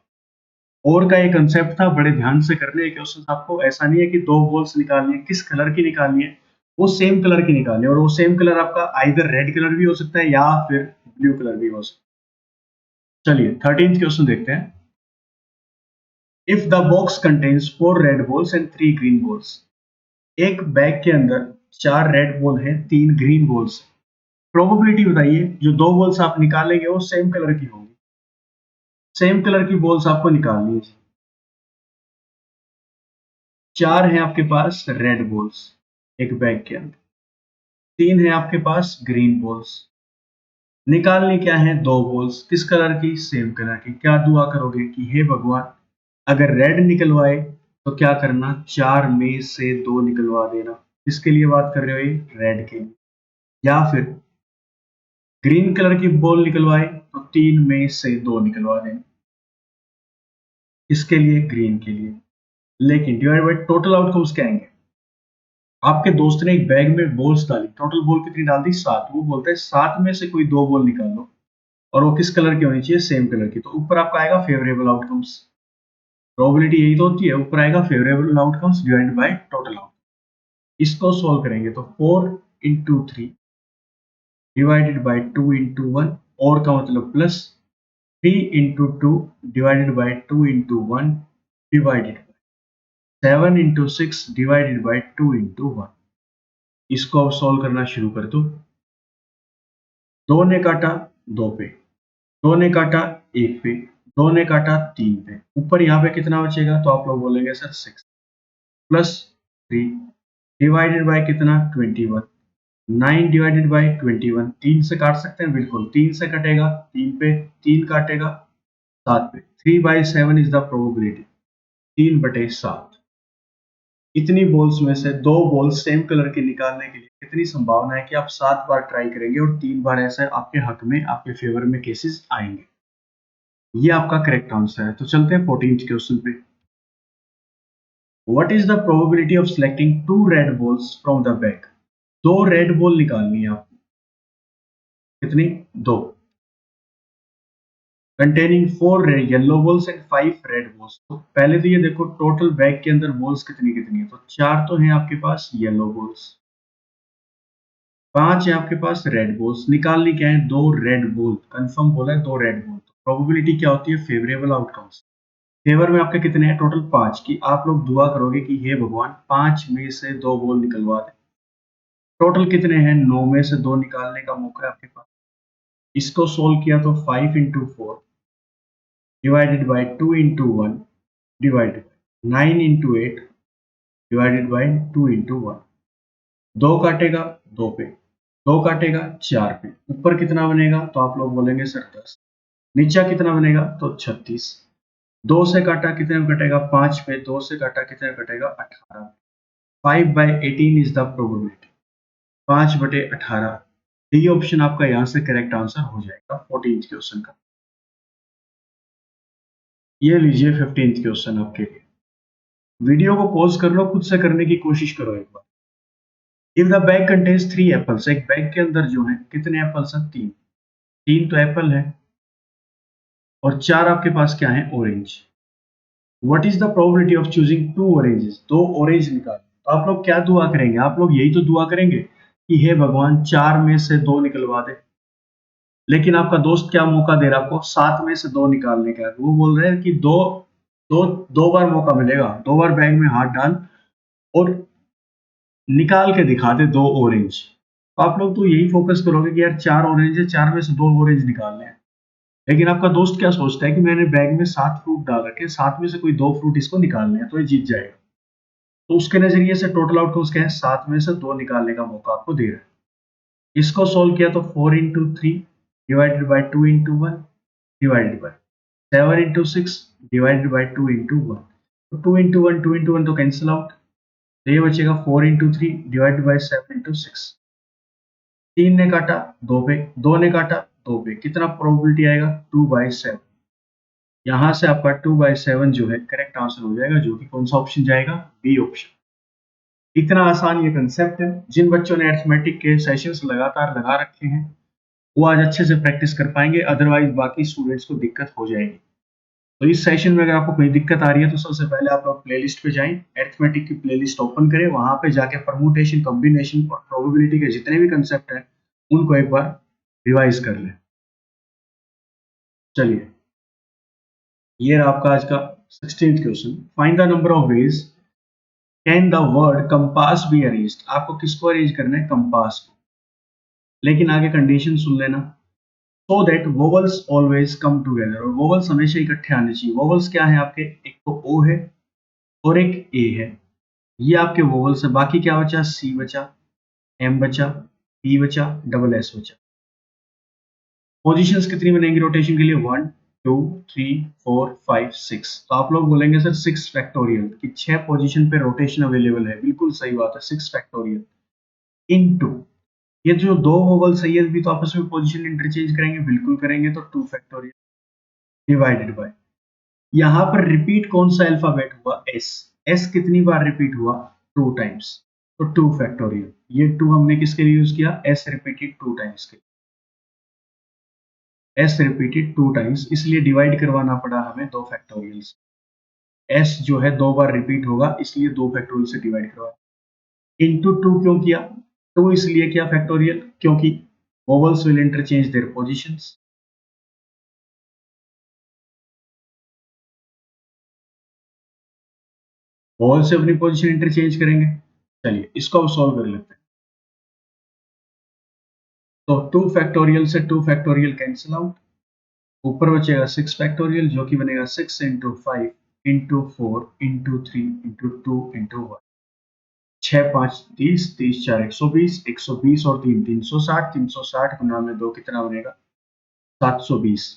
और का एक कंसेप्ट था, बड़े ध्यान से करने हैं क्वेश्चन आपको। ऐसा नहीं है कि दो बॉल्स निकालनी है, किस कलर की निकालनी है, वो सेम कलर की निकालनी है, और वो सेम कलर आपका आइदर रेड कलर भी हो सकता है या फिर ब्लू कलर भी हो सकता है। चलिए 13th क्वेश्चन देखते हैं। If the box contains 4 red balls and 3 green balls, एक बैग के अंदर 4 रेड बॉल है, 3 ग्रीन बॉल्स। प्रोबेबिलिटी बताइए जो दो बॉल्स आप निकालेंगे वो सेम कलर की होंगी, सेम कलर की बॉल्स आपको निकालनी है। 4 है आपके पास रेड बॉल्स एक बैग के अंदर, 3 है आपके पास ग्रीन बॉल्स। निकालनी क्या है दो बॉल्स, किस कलर की, सेम कलर की। क्या दुआ करोगे कि हे भगवान अगर रेड निकलवाए तो क्या करना, 4 में से 2 निकलवा देना। किसके लिए बात कर रहे हो, ये रेड के लिए। या फिर ग्रीन कलर की बॉल निकलवाए तो 3 में से 2 निकलवा देना, इसके लिए ग्रीन के लिए। लेकिन डिवाइड बाय टोटल आउटकम्स क्या आएंगे। आपके दोस्त ने एक बैग में बॉल्स डाली, टोटल बॉल कितनी डाल दी 7, वो बोलता है 7 में से कोई 2 बॉल निकालो और वो किस कलर की होनी चाहिए, सेम कलर की। तो ऊपर आपका आएगा फेवरेबल आउटकम्स, प्रोबेबिलिटी यही तो होती है, ऊपर आएगा favourable outcomes divided by total outcome. इसको सोल्व करेंगे तो 4 इंटू 3 डिवाइडेड बाय 2 इंटू 1, और का मतलब plus 3 into 2 divided by 2 into 1 divided by 7 into 6 divided by 2 into 1। इसको अब सोल्व करना शुरू कर दो। 2 ने काटा 2 पे, 2 ने काटा 1 पे, 2 ने काटा 3 पे, ऊपर यहाँ पे कितना बचेगा, तो आप लोग बोलेंगे सर 6 प्लस 3 डिवाइडेड बाय कितना 21, 9 डिवाइडेड बाय 21, 3 से काट सकते हैं, बिल्कुल 3 से कटेगा, 3 पे 3 काटेगा 7 पे, 3/7 इज द प्रोबेबिलिटी, 3/7। इतनी बॉल्स में से 2 बॉल्स सेम कलर के निकालने के लिए कितनी संभावना है कि आप 7 बार ट्राई करेंगे और 3 बार ऐसे आपके हक में, आपके फेवर में केसेस आएंगे। ये आपका करेक्ट आंसर है। तो चलते हैं 14th क्वेश्चन पे। What is the probability of selecting 2 red balls from the bag. 2 red ball निकालनी है आपको, कितनी 2, containing 4 yellow balls and 5 red balls. तो पहले तो ये देखो टोटल बैग के अंदर बॉल्स कितनी कितनी है, तो 4 तो हैं आपके पास येलो बॉल्स, 5 है आपके पास रेड बॉल्स। निकालनी क्या है, 2 रेड बॉल, कंफर्म बोला है 2 रेड बॉल। तो प्रोबेबिलिटी क्या होती है, फेवरेबल आउटकम्स। फेवर में आपके कितने हैं टोटल 5 की, आप लोग दुआ करोगे कि हे भगवान 5 में से 2 बॉल निकलवा दे। टोटल कितने हैं, 9 में से 2 निकालने का मौका है आपके पास। इसको सोल्व किया तो 5 into 4 divided by 2 into 1 divided 9 into 8 divided by 2 into 1। 2 काटेगा 2 पे, 2 काटेगा 4 पे, ऊपर कितना बनेगा, तो आप लोग बोलेंगे सर 10, नीचे कितना बनेगा तो 36। 2 से काटा कितने में कटेगा 5 पे, 2 से काटा कितने में कटेगा 18। 5/18 is the probability, 5/18। D option आपका यहाँ से करेक्ट आंसर हो जाएगा 14th क्वेश्चन का। ये लीजिए 15th क्वेश्चन आपके लिए। वीडियो को पॉज कर लो, खुद से करने की कोशिश करो एक बार। If the bag contains 3 apples, एक बैग के अंदर जो है कितने एप्पल्स हैं, 3, 3 तो एप्पल है और 4 आपके पास क्या है, orange. What is the probability of choosing 2 oranges, 2 orange निकाल। तो आप लोग क्या दुआ करेंगे, आप लोग यही तो दुआ करेंगे कि हे भगवान 4 में से 2 निकलवा दे। लेकिन आपका दोस्त क्या मौका दे रहा है आपको, 7 में से 2 निकालने का। वो बोल रहे हैं कि दो दो 2 बार मौका मिलेगा, 2 बार बैग में हाथ डाल और निकाल के दिखा दे 2 ऑरेंज। तो आप लोग तो यही फोकस करोगे कि यार 4 ऑरेंज है, 4 में से 2 ऑरेंज निकालने हैं। लेकिन आपका दोस्त क्या सोचता है कि मैंने बैग में 7 फ्रूट डाल रखे, 7 में से कोई 2 फ्रूट इसको निकालने हैं तो ये जीत जाएगा। तो उसके नजरिए से टोटल आउटकम्स क्या है, 7 में से 2 निकालने का मौका आपको दे रहा है। इसको सोल्व किया तो 4 into 3 divided by 2 into 1 divided by 7 into 6 divided by 2 into 1। तो 2 इंटू वन तो कैंसिल आउट, तो ये बचेगा 4 इंटू 3 डिवाइडेड बाय 7 इंटू 6। 3 ने काटा 2 पे, 2 ने काटा 2 पे, कितना प्रोबेबिलिटी आएगा 2/7। यहां से आपका 2/7 जो है करेक्ट आंसर हो जाएगा, जो कि कौन सा ऑप्शन जाएगा, बी ऑप्शन। इतना आसान ये कंसेप्ट है। जिन बच्चों ने अरिथमेटिक के सेशंस लगातार लगा रखे हैं वो आज अच्छे से प्रैक्टिस कर पाएंगे, अदरवाइज बाकी स्टूडेंट्स को दिक्कत हो जाएगी। तो इस सेशन में अगर आपको कोई दिक्कत आ रही है तो सबसे पहले आप लोग प्लेलिस्ट पे जाएं, अरिथमेटिक की प्लेलिस्ट ओपन करें, वहां पे जाके परमुटेशन, कॉम्बिनेशन और प्रोबेबिलिटी के जितने भी कंसेप्ट हैं उनको एक बार रिवाइज कर लें। चलिए, ये रहा आपका आज का 16th question. Find the number of ways can the word compass be arranged. आपको किसको अरेंज करना है, कंपास को। लेकिन आगे कंडीशन सुन लेना, so that vowels always come together. और वोवल्स हमेशा इकट्ठे आने चाहिए। वोवल्स क्या है आपके, एक तो ओ है और एक ए है, ये आपके वोवल्स है। बाकी क्या बचा, सी बचा, एम बचा, पी बचा, डबल एस बचा। पोजीशंस कितनी बनेंगी रोटेशन के लिए, 1 2 3 4 5 6। तो आप लोग बोलेंगे सर 6 फैक्टोरियल कि 6 पोजीशन पे रोटेशन अवेलेबल है। बिल्कुल सही बात है, 6 फैक्टोरियल इनटू ये जो दो वोवल्स है ये भी तो आपस में पोजीशन इंटरचेंज करेंगे, बिल्कुल करेंगे, तो 2 फैक्टोरियल डिवाइडेड बाय यहाँ पर रिपीट कौन सा अल्फाबेट हुआ, एस। एस कितनी बार रिपीट हुआ, 2 टाइम्स, तो 2 फैक्टोरियल। ये 2 हमने किसके लिए यूज किया, एस रिपीटेड 2 टाइम्स के, एस रिपीटेड 2 टाइम्स, इसलिए डिवाइड करवाना पड़ा हमें 2 फैक्टोरियल से। एस जो है 2 बार रिपीट होगा, इसलिए 2 फैक्टोरियल से डिवाइड करवा। इंटू 2 क्यों किया, 2 इसलिए किया फैक्टोरियल क्योंकि vowels will interchange their positions. Vowel से अपनी पोजीशन इंटरचेंज करेंगे। चलिए इसको अब सॉल्व कर लेते हैं। तो 2 फैक्टोरियल से 2 फैक्टोरियल कैंसिल आउट, ऊपर बचेगा 6 फैक्टोरियल जो कि बनेगा 6 into 5 into 4 into 3 into 2 into 1। 6 5 30, 30 4 120, 120 और 3 360, 360 गुना में 2 कितना बनेगा, 720।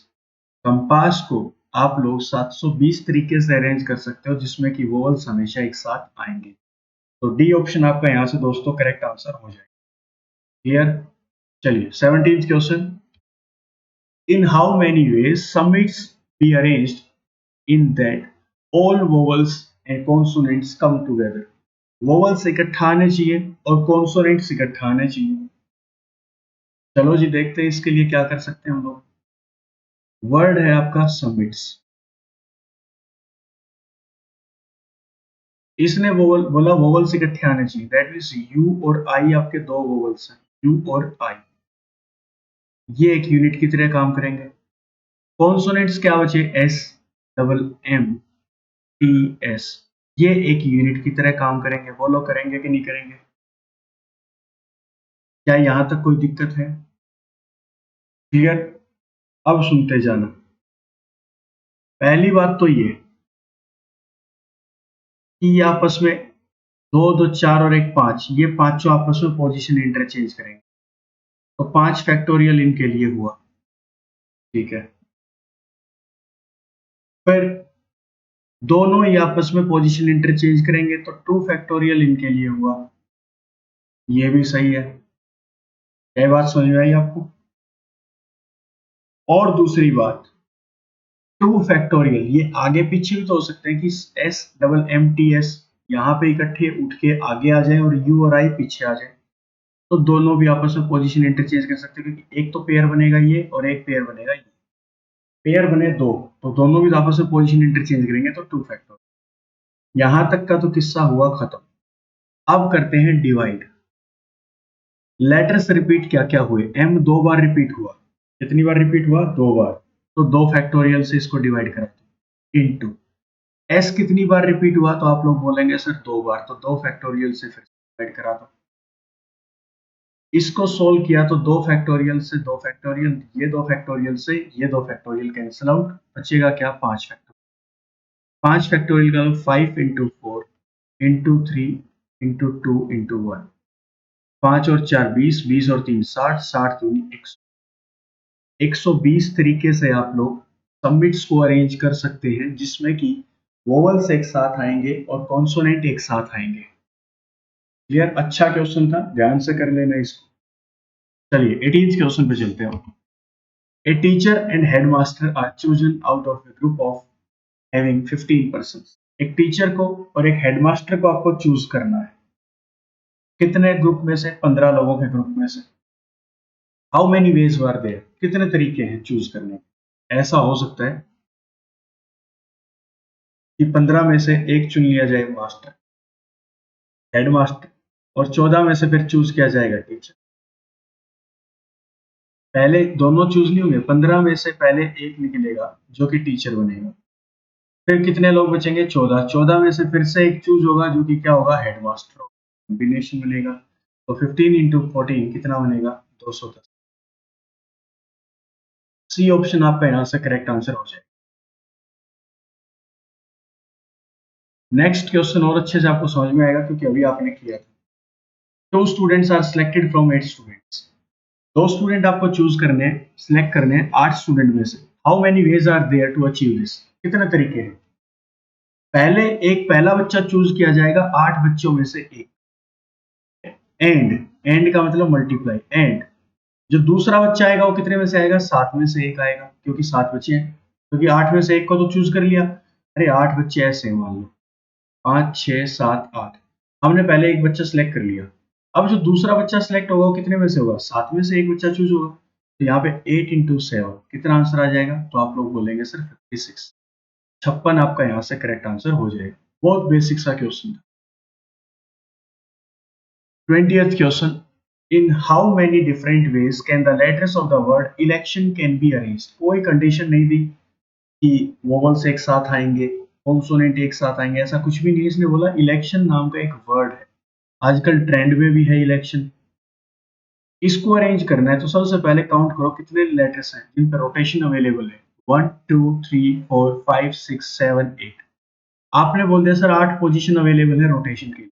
कंपास को आप लोग 720 तरीके से अरेंज कर सकते हो जिसमें कि वोवल्स हमेशा एक साथ आएंगे। तो डी ऑप्शन आपका यहाँ से दोस्तों करेक्ट आंसर हो जाएगा। क्लियर। चलिए 17th question. In how many ways summits be arranged in that all vowels and consonants come together? Vowels इकट्ठा आने चाहिए और consonants इकट्ठा आने चाहिए। चलो जी देखते हैं इसके लिए क्या कर सकते हैं हम लोग। वर्ड है आपका समिट्स, इसने वोवल बोला वोवल्स इकट्ठे आने चाहिए, दैट मीन्स यू और आई आपके दो वोवल्स हैं, यू और आई, ये एक यूनिट की तरह काम करेंगे। कॉन्सोनेंट्स क्या बचे, S double M T S, ये एक यूनिट की तरह काम करेंगे। बोलो करेंगे कि नहीं करेंगे, क्या यहां तक कोई दिक्कत है, क्लियर। अब सुनते जाना। पहली बात तो ये कि ये आपस में दो दो चार और एक पांच, ये पांचों आपस में पोजीशन इंटरचेंज करेंगे, तो 5 फैक्टोरियल इनके लिए हुआ, ठीक है। फिर दोनों ही आपस में पोजीशन इंटरचेंज करेंगे तो 2 फैक्टोरियल इनके लिए हुआ, ये भी सही है। यह बात समझ में आई आपको। और दूसरी बात, 2 फैक्टोरियल ये आगे पीछे भी तो हो सकते हैं कि S double M T S यहाँ पे इकट्ठे उठ के आगे आ जाए और यू और आई पीछे आ जाए, तो दोनों भी आपस में पोजीशन इंटरचेंज कर सकते हैं, क्योंकि एक तो पेयर बनेगा ये और एक पेयर बनेगा ये। पेयर बने दो तो दोनों भी आपस में पोजीशन इंटरचेंज करेंगे तो 2 फैक्टोरियल। यहां तक का तो किस्सा हुआ खत्म। अब करते हैं डिवाइड। लेटर्स रिपीट क्या क्या हुए, एम 2 बार रिपीट हुआ, कितनी बार रिपीट हुआ, 2 बार, तो 2 फैक्टोरियल से इसको डिवाइड करा दो। इनटू एस कितनी बार रिपीट हुआ, तो आप लोग बोलेंगे सर 2 बार, तो 2 फैक्टोरियल से फिर डिवाइड करा दो। इसको सोल्व किया तो 2 फैक्टोरियल से 2 फैक्टोरियल, ये 2 फैक्टोरियल से ये 2 फैक्टोरियल कैंसिल आउट, बचेगा क्या, 5 फैक्टोरियल। 5 फैक्टोरियल का 5 इंटू 4 इंटू 3 इंटू 2 इंटू 1। 5 और 4 20, 20 और 3 60, 60 दूनी 100। 120 तरीके से आप लोग सबमिट्स को अरेंज कर सकते हैं, जिसमें कि वोवल्स एक साथ आएंगे और कॉन्सोनेंट एक साथ आएंगे। क्लियर? अच्छा क्वेश्चन था, ध्यान से कर लेना इसको। चलिए 18th क्वेश्चन पे चलते हैं। A teacher and headmaster are chosen out of a group of having 15 person. एक टीचर को और एक हेडमास्टर को आपको चूज करना है। कितने ग्रुप में से? 15 लोगों के ग्रुप में से। How many ways were there? कितने तरीके हैं चूज करने के? ऐसा हो सकता है कि 15 में से एक चुन लिया जाए मास्टर, हेडमास्टर, और 14 में से फिर चूज किया जाएगा टीचर। पहले दोनों चूज नहीं होंगे, 15 में से पहले एक निकलेगा जो कि टीचर बनेगा। फिर कितने लोग बचेंगे? 14। 14 में से फिर से एक चूज होगा जो कि क्या होगा? हेडमास्टर होगा। कॉम्बिनेशन बनेगा। तो 15 इंटू 14 कितना बनेगा? 210। सी ऑप्शन आपका यहाँ से करेक्ट आंसर हो जाएगा। नेक्स्ट क्वेश्चन और अच्छे से आपको समझ में आएगा क्योंकि अभी आपने किया था। Two students are selected from 8 students. दो स्टूडेंट आपको चूज करने हैं, सिलेक्ट करने हैं 8 स्टूडेंट में से। How many ways are there to achieve this? कितने तरीके हैं? पहला बच्चा चूज किया जाएगा 8 बच्चों में से एक। एंड का मतलब मल्टीप्लाई। एंड जो दूसरा बच्चा आएगा वो कितने में से आएगा? 7 में से एक आएगा, क्योंकि 7 बच्चे हैं। क्योंकि 8 में से एक को तो चूज कर लिया। अरे 8 बच्चे ऐसे हैं, मान लो 5 6 7 8। हमने पहले एक बच्चा सिलेक्ट कर लिया। अब जो दूसरा बच्चा सिलेक्ट होगा वो कितने में से होगा? 7 में से एक बच्चा चूज होगा। तो यहाँ पे 8 इंटू 7 कितना आंसर आ जाएगा? तो आप लोग बोलेंगे सर 56। 56 आपका यहाँ से करेक्ट आंसर हो जाएगा। बहुत बेसिक सा क्वेश्चन था। 20th question, in how many different ways can the letters of the word election can be arranged? कोई कंडीशन नहीं दी कि वोवल्स एक साथ आएंगे, कॉन्सोनेंट एक साथ आएंगे, ऐसा कुछ भी नहीं। इसने बोला इलेक्शन नाम का एक वर्ड है, आजकल ट्रेंड में भी है इलेक्शन, इसको अरेंज करना है। तो सबसे पहले काउंट करो कितने लेटर्स हैं जिन पर रोटेशन अवेलेबल है। 1 2 3 4 5 6 7 8। आपने बोल दिया सर 8 पोजीशन अवेलेबल है रोटेशन के लिए।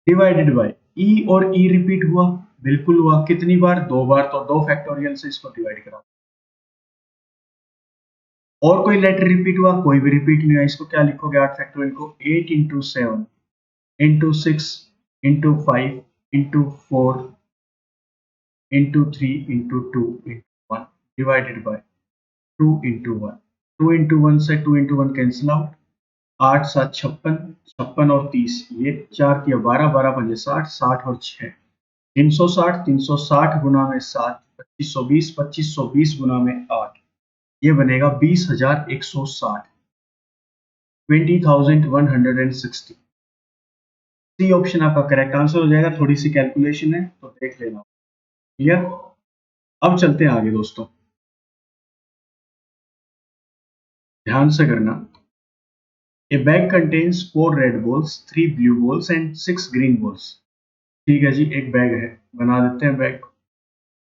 डिवाइडेड बाय ई, और ई रिपीट हुआ? बिल्कुल हुआ। कितनी बार? 2 बार। तो 2 फैक्टोरियल से इसको डिवाइड करा। और कोई लेटर रिपीट हुआ? कोई भी रिपीट नहीं हुआ। इसको क्या लिखोगे 8 फैक्टोरियल को? 8 into 7 into 6 into 5 into 4 into 3 into 2 into 1 divided by 2 into 1। 2 into 1 से 2 इंटू 1 कैंसिल आउट। 8 7 56, 56 और 30, ये 4 किया 12, 12 पंजे 60, 60 और 6 360, 360 गुना में 7 2520, 2520 गुना में 8, ये बनेगा 20,160, 20,160। सी ऑप्शन आपका करेक्ट आंसर हो जाएगा। थोड़ी सी कैलकुलेशन है तो देख लेना। क्लियर? अब चलते हैं आगे दोस्तों, ध्यान से करना। ए bag contains 4 red balls, 3 blue balls and 6 green balls. ठीक है जी, एक बैग है, बना देते हैं बैग।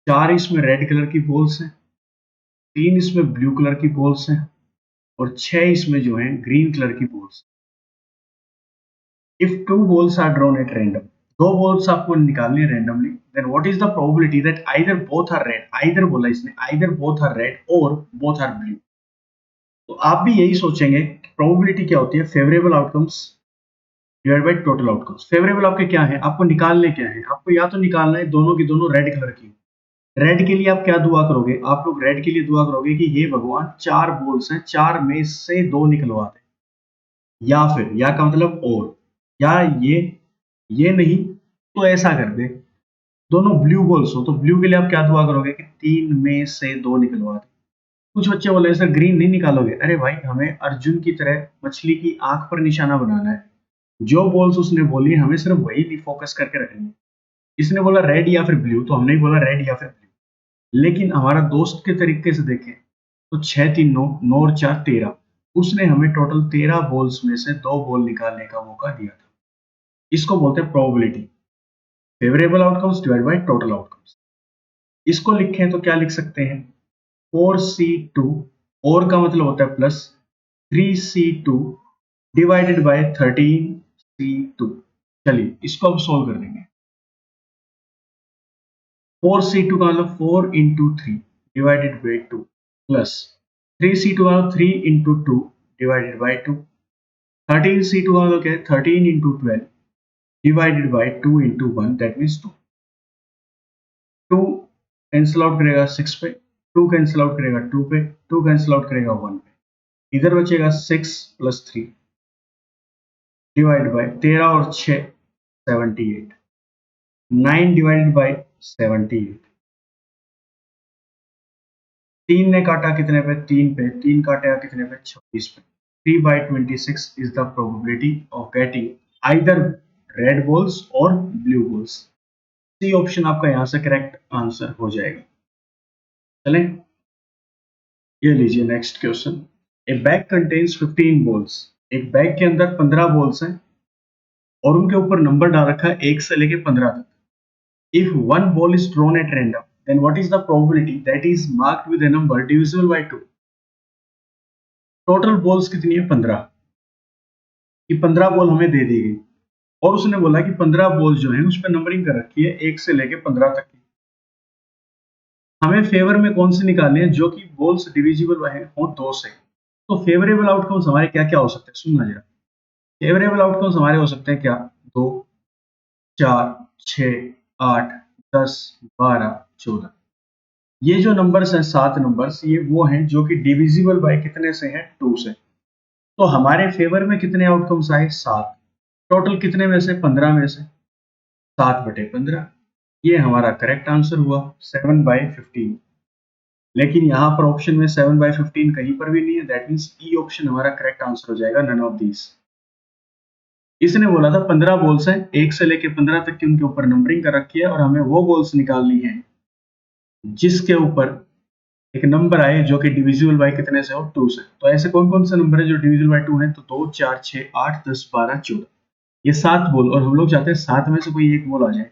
4 इसमें रेड कलर की बॉल्स हैं, 3 इसमें ब्लू कलर की बॉल्स हैं, और 6 इसमें जो है ग्रीन कलर की balls. If 2 balls are drawn at random, 2 balls आपको निकालने randomly, then what is the probability that either both are red? either बोला इसने, either both are red or both are blue। तो आप भी यही सोचेंगे प्रोबेबिलिटी क्या होती है? Favourable outcomes divide by total outcomes. Favourable आपके क्या है? आपको निकालने क्या है? आपको या तो निकालना है दोनों की दोनों रेड कलर की। रेड के लिए आप क्या दुआ करोगे? आप लोग रेड के लिए दुआ करोगे कि हे भगवान 4 बॉल्स हैं, 4 में से 2 निकलवा दे, या फिर या का मतलब और, या ये नहीं तो ऐसा कर दे दोनों ब्लू बॉल्स हो। तो ब्लू के लिए आप क्या दुआ करोगे कि 3 में से 2 निकलवा दे। कुछ बच्चे बोले सर ग्रीन नहीं निकालोगे? अरे भाई हमें अर्जुन की तरह मछली की आंख पर निशाना बनाना है। जो बॉल्स उसने बोली हमें सिर्फ वही फोकस करके रखनी है। इसने बोला रेड या फिर ब्लू, तो हमने बोला रेड या फिर ब्लू। लेकिन हमारा दोस्त के तरीके से देखें तो 6 3 9, 9 और 4 13, उसने हमें टोटल 13 बॉल्स में से 2 बॉल निकालने का मौका दिया था। इसको बोलते हैं probability, favourable outcomes divide by total outcomes. इसको लिखें तो क्या लिख सकते हैं? 4C2, और का मतलब होता है plus, 3C2 divided by 13C2। चलिए इसको अब सोल्व कर देंगे। 4C2 का मतलब 4 into 3 divided by 2 plus 3c2 वाला 3 इंटू 2 डिवाइडेड बाई 2, 13c2 वाला क्या है 13 into 12 divided by 2 into 1 that means 2। 2 cancel out करेगा 6 पे, 2 कैंसिल आउट करेगा 2 पे, 2 कैंसिल आउट करेगा 1 पे, इधर बचेगा 6 प्लस 3 डिवाइड बाई 13 और 6 78, 9 डिवाइडेड बाई 78, 3 ने काटा कितने पे 3 पे, 3 काटेगा कितने पे 26 पे, 3/26 is the probability of getting either red balls or blue balls। C option आपका यहां से करेक्ट आंसर हो जाएगा। चलें, ये लीजिए नेक्स्ट क्वेश्चन। ए बैग कंटेन्स 15 बॉल्स, एक बैग के अंदर 15 बॉल्स हैं और उनके ऊपर नंबर डाल रखा है 1 से लेके 15 तक। If one ball is thrown at random, then what is the probability that is marked with a number divisible by 2? Total balls कितनी है 15, कि 15 बॉल हमें दे दी गई और उसने बोला कि 15 बॉल जो है उस पर नंबरिंग कर रखी है 1 से लेके 15 तक की। हमें फेवर में कौन से निकालने हैं जो कि बॉल्स डिविजिबल हो 2 से। तो फेवरेबल आउटकम्स हमारे क्या क्या हो सकते हैं, सुनना जरा। फेवरेबल आउटकम्स हमारे हो सकते हैं क्या, 2, 4, 6, 8, 10, 12, 14। ये जो नंबर्स हैं 7 नंबर्स, ये वो हैं जो कि डिविजिबल बाय कितने से हैं 2 से। तो हमारे फेवर में कितने आउटकम्स आए 7, टोटल कितने में से 15 में से 7/15, ये हमारा करेक्ट आंसर हुआ 7/15। लेकिन यहाँ पर ऑप्शन में 7/15 कहीं पर भी नहीं है, दैट मीन्स ई ऑप्शन हमारा करेक्ट आंसर हो जाएगा, नन ऑफ दीज। इसने बोला था 15 बॉल्स हैं 1 से लेके 15 तक की, उनके ऊपर नंबरिंग कर रखी है और हमें वो बॉल्स निकालनी है जिसके ऊपर एक नंबर आए जो कि डिविजिबल बाय कितने से हो 2 से। तो ऐसे कौन कौन से नंबर है जो डिविजिबल बाय 2 है, तो 2, 4, 6, 8, 10, 12, 14, ये 7 बोल, और हम लोग चाहते हैं 7 में से कोई एक बोल आ जाए।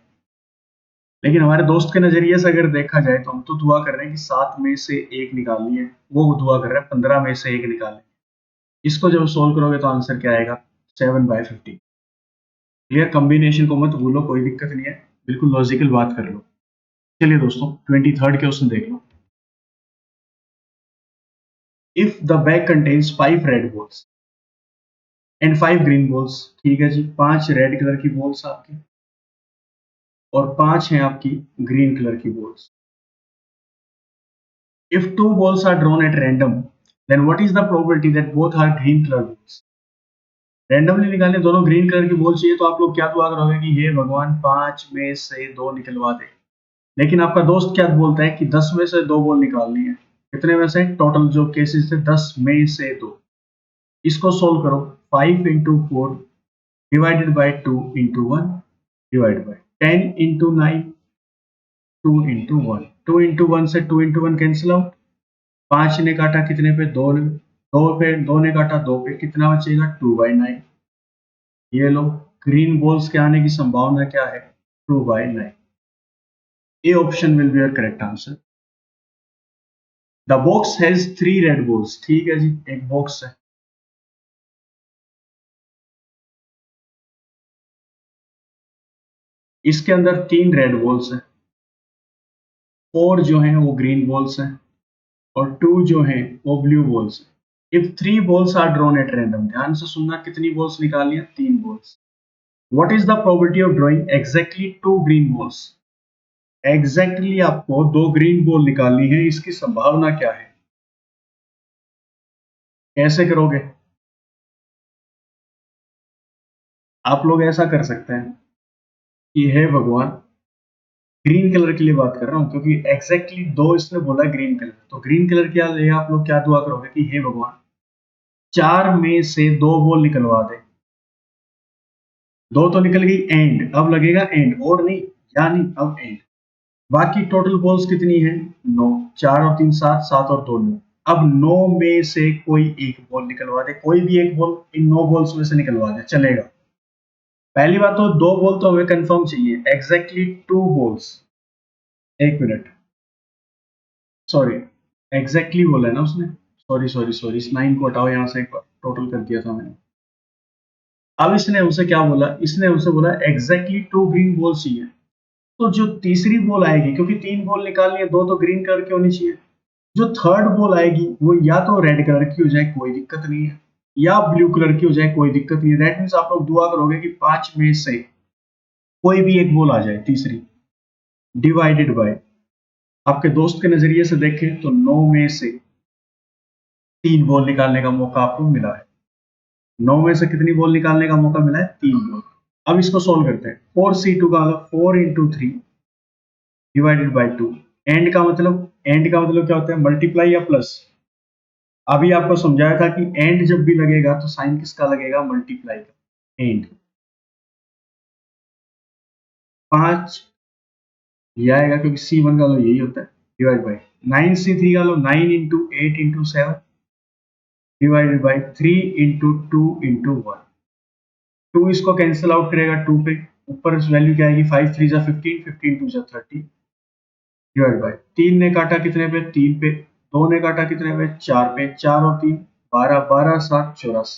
लेकिन हमारे दोस्त के नजरिए से अगर देखा जाए तो हम तो दुआ कर रहे हैं कि 7 में से एक निकालनी है, वो दुआ कर रहे हैं 15 में से एक निकालनी। इसको जब सोल्व करोगे तो आंसर क्या आएगा 7/15। क्लियर, कॉम्बिनेशन को मत भूलो, कोई दिक्कत नहीं है, बिल्कुल लॉजिकल बात कर लो। चलिए दोस्तों 23rd क्वेश्चन देख लो। If the bag contains 5 red balls and 5 green balls, ठीक है जी, 5 रेड कलर की बॉल्स आपकी और 5 हैं आपकी ग्रीन कलर की balls. If 2 balls are drawn at random, then what is the probability that both are green color balls? Randomly निकालने दोनों ग्रीन कलर की बॉल चाहिए, तो आप लोग क्या दुआ करोगे कि हे भगवान 5 में से 2 निकलवा दे। लेकिन आपका दोस्त क्या बोलता है कि 10 में से 2 बॉल निकालनी है। कितने में से, टोटल जो केसेस थे 10 में से 2। इसको सोल्व करो, 5 into 4 divided by 2 into 1 divide by 10 into 9 2 into 1, 2 into 1 से 2 इंटू 1 कैंसिल आउट, 5 ने काटा कितने पे 2 ने, 2 पे 2 ने काटा 2 पे, कितना बचेगा 2/9। ये लो, ग्रीन बॉल्स के आने की संभावना क्या है 2/9। A option will be your correct answer. The box has 3 red balls, ठीक है जी, एक बॉक्स है, इसके अंदर 3 रेड बॉल्स हैं, 4 जो हैं वो ग्रीन बॉल्स हैं और 2 जो हैं वो ब्लू बॉल्स हैं। If 3 balls are drawn at random, ध्यान से सुनना, कितनी बॉल्स निकालनी है 3 balls. What is the probability of drawing exactly 2 green balls? Exactly आपको 2 ग्रीन बॉल निकालनी है, इसकी संभावना क्या है, कैसे करोगे? आप लोग ऐसा कर सकते हैं कि हे भगवान, ग्रीन कलर के लिए बात कर रहा हूं क्योंकि एग्जैक्टली 2 इसने बोला ग्रीन कलर, तो ग्रीन कलर के लिए आप लोग क्या दुआ करोगे कि हे भगवान 4 में से 2 बॉल निकलवा दे। 2 तो निकल गई, एंड अब लगेगा एंड, और नहीं, यानी अब एंड। बाकी टोटल बॉल्स कितनी है 9, 4 और 3 7, 7 और 2 9। अब 9 में से कोई एक बॉल निकलवा दे, कोई भी एक बॉल इन 9 बॉल्स में से निकलवा दे, चलेगा। पहली बात तो 2 बॉल तो हमें कंफर्म चाहिए, एग्जैक्टली 2 बॉल्स। एक मिनट, सॉरी, एग्जैक्टली बोला है ना उसने, सॉरी सॉरी सॉरी, इस 9 को हटाओ यहाँ से, एक बार टोटल कर दिया था मैंने। अब इसने हमसे क्या बोला, इसने हमसे बोला एग्जैक्टली 2 ग्रीन बॉल्स चाहिए। तो जो तीसरी बॉल आएगी, क्योंकि 3 बॉल निकालनी है, 2 तो ग्रीन कलर की होनी चाहिए, जो थर्ड बॉल आएगी वो या तो रेड कलर की हो जाए, कोई दिक्कत नहीं है, या ब्लू कलर की हो जाए, कोई दिक्कत नहीं है। दैट मीन्स आप लोग दुआ करोगे कि 5 में से कोई भी एक बॉल आ जाए तीसरी, डिवाइडेड बाय, आपके दोस्त के नजरिए से देखें तो 9 में से 3 बॉल निकालने का मौका आपको मिला है। 9 में से कितनी बॉल निकालने का मौका मिला है? 3 बॉल। अब इसको सोल्व करते हैं। 4C2 का मतलब 4 इंटू 3 डिवाइडेड बाई 2। एंड का मतलब क्या होता है? मल्टीप्लाई या प्लस। अभी आपको समझाया था कि एंड जब भी लगेगा तो साइन किसका लगेगा? मल्टीप्लाई का। एंड 5 ये आएगा क्योंकि C1 का तो यही होता है, डिवाइड बाई 9C3 का लो 9 into 8 into 7 divided by 3 into 2 into 1। 2 इसको कैंसिल आउट करेगा 2 पे, ऊपर वैल्यू क्या आएगी? 5 3 जा 15, 15 2 जा 30 डिवाइड बाई 3 ने काटा कितने पे? 3 पे। 2 ने काटा कितने पे? 4 पे। 4 और 3 12, 12 7 84।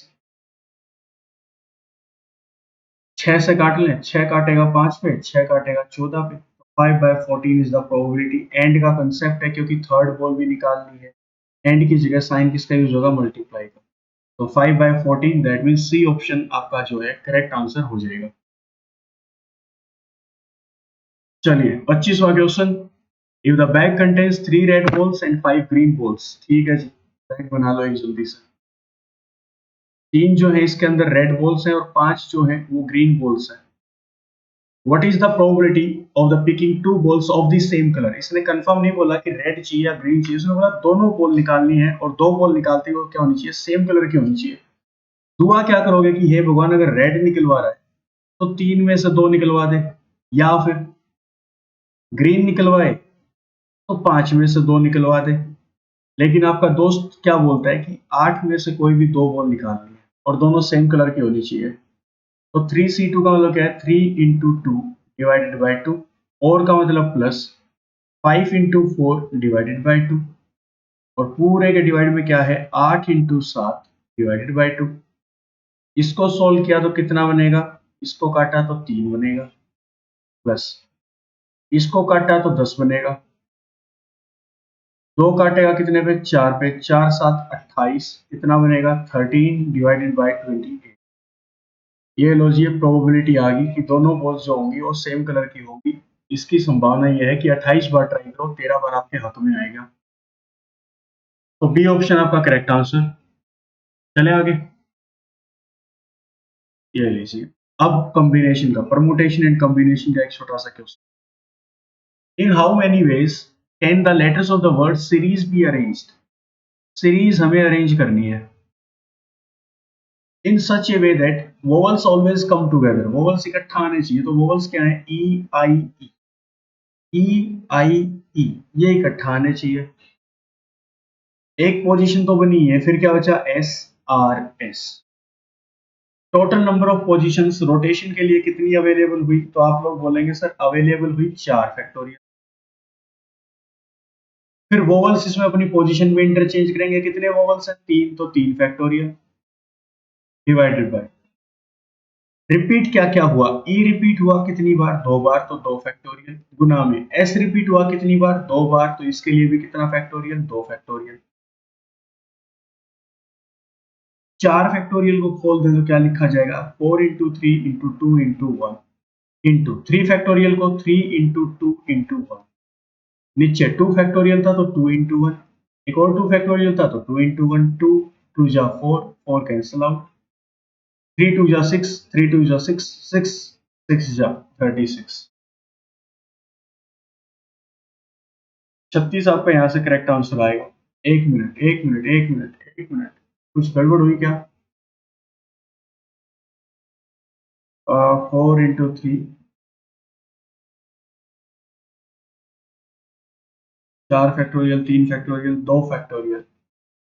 6 से काट लें, 6 काटेगा 5 पे, 6 काटेगा 14 पे। 5/14 इज द प्रोबेबिलिटी। एंड का कंसेप्ट है क्योंकि थर्ड बॉल भी निकालनी है। एंड की जगह साइन किसका यूज होगा? मल्टीप्लाई का। तो 5/14 दैट मीन सी ऑप्शन आपका जो है करेक्ट आंसर हो जाएगा। चलिए 25वां question. If the bag contains 3 red balls and 5 green balls. ठीक है जी, बैग बना लो एक जल्दी से। 3 जो है इसके अंदर रेड बॉल्स हैं और 5 जो है वो ग्रीन बॉल्स हैं। What is the probability of the picking 2 balls of the same colour. इसने कंफर्म नहीं बोला कि रेड चाहिए या ग्रीन चाहिए, उसने बोला दोनों बॉल निकालनी है और 2 बॉल निकालते हुए क्या होनी चाहिए? सेम कलर की होनी चाहिए। दुआ क्या करोगे कि हे भगवान अगर रेड निकलवा रहा है तो 3 में से 2 निकलवा दे, या फिर ग्रीन निकलवाए तो 5 में से 2 निकलवा दे। लेकिन आपका दोस्त क्या बोलता है कि 8 में से कोई भी 2 बॉल निकालनी है और दोनों सेम कलर की होनी चाहिए। तो 3C2 का मतलब क्या है? 3 इंटू 2 डिवाइडेड बाई 2, और का मतलब प्लस 5 इंटू 4 डिवाइडेड बाई 2, और पूरे के डिवाइड में क्या है? 8 इंटू 7 डिवाइडेड बाई 2। इसको सोल्व किया तो कितना बनेगा? इसको काटा तो 3 बनेगा, प्लस इसको काटा तो 10 बनेगा, 2 काटेगा कितने पे? 4 पे। 4 7 28 कितना बनेगा? 13 डिवाइडेड बाई 28। ये लो जी, ये प्रोबेबिलिटी आ गई कि दोनों बॉल्स जो होंगी वो सेम कलर की होंगी। इसकी संभावना ये है कि 28 बार ट्राई करो, 13 बार आपके हाथ में आएगा। तो बी ऑप्शन आपका करेक्ट आंसर। चले आगे, ये लीजिए। अब कॉम्बिनेशन का, परमुटेशन एंड कॉम्बिनेशन का एक छोटा सा question. In how many ways can the letters of the word series be arranged. Series हमें अरेंज करनी है in such a way that vowels always come together. Vowels इकट्ठा आने चाहिए। तो वोवल्स क्या है? ई आई ई, ई आई ई, ये इकट्ठा आने चाहिए। एक पोजीशन तो बनी है, फिर क्या बचा? S R S. Total number of positions rotation के लिए कितनी अवेलेबल हुई? तो आप लोग बोलेंगे सर अवेलेबल हुई 4 फैक्टोरियल। फिर वोवल्स इसमें अपनी पोजीशन में इंटरचेंज करेंगे। कितने वोवल्स हैं? 3, तो 3 फैक्टोरियल डिवाइडेड बाय रिपीट क्या क्या हुआ? ई रिपीट हुआ कितनी बार? 2 बार, तो 2 फैक्टोरियल, गुना में एस रिपीट हुआ कितनी बार? 2 बार, तो इसके लिए भी कितना फैक्टोरियल? 2 फैक्टोरियल। 4 फैक्टोरियल को खोल दें तो क्या लिखा जाएगा? 4 into 3 into 2 into 1 into 3 factorial को 3 इंटू 2 इंटू 1। नीचे 2 फैक्टोरियल था तो 2 इंटू 1, एक और 2 फैक्टोरियल था तो 2 इंटू 1। 2 2 जा 4, 4 कैंसिल आउट, 3 2 जा 6, 3 2 जा 6, 6 6 जा 36। 36 आपका यहाँ से करेक्ट आंसर आएगा। एक मिनट, एक मिनट, एक मिनट, एक मिनट, कुछ गड़बड़ हुई क्या? 4 इंटू 3, 4 फैक्टोरियल, 3 फैक्टोरियल, 2 फैक्टोरियल।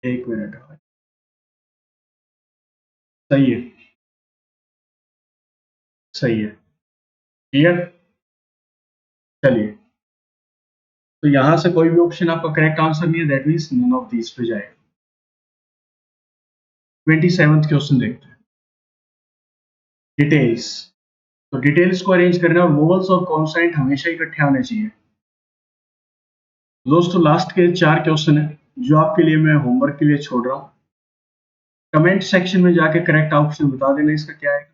एक मिनट, सही है, सही है, क्लियर। चलिए, तो यहां से कोई भी ऑप्शन आपका करेक्ट आंसर नहीं है, that means none of these पे जाएगा। 27th क्वेश्चन देखते हैं। डिटेल्स। तो डिटेल्स को अरेंज करना है और वोवल्स और कॉन्सोनेंट हमेशा इकट्ठे आने चाहिए। दोस्तों लास्ट के 4 क्वेश्चन है, जो आपके लिए मैं होमवर्क के लिए छोड़ रहा हूँ। कमेंट सेक्शन में जाके करेक्ट ऑप्शन बता देना इसका क्या है।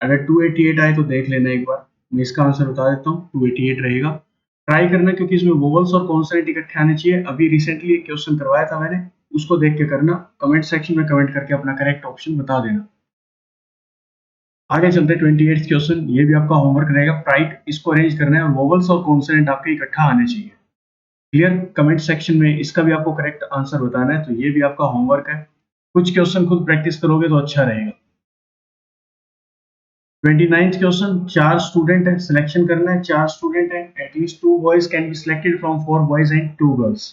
अगर 288 आए तो देख लेना एक बार, मैं इसका आंसर बता देता हूँ, 288 रहेगा। ट्राई करना क्योंकि इसमें वोवल्स और कॉन्सोनेंट इकट्ठे आने चाहिए। अभी रिसेंटली एक क्वेश्चन करवाया था मैंने, उसको देख के करना। कमेंट सेक्शन में कमेंट करके अपना करेक्ट ऑप्शन बता देना। आगे चलते 28th क्वेश्चन, ये भी आपका होमवर्क रहेगा। प्राइट इसको अरेंज करना है और वोवल्स और कॉन्सोनेंट आपके इकट्ठा आने चाहिए। क्लियर? कमेंट सेक्शन में इसका भी आपको करेक्ट आंसर बताना है, तो ये भी आपका होमवर्क है। कुछ क्वेश्चन खुद प्रैक्टिस करोगे तो अच्छा रहेगा। 29th क्वेश्चन, 4 स्टूडेंट है, सिलेक्शन करना है। 4 स्टूडेंट है, at least 2 boys can be selected from 4 boys and 2 girls.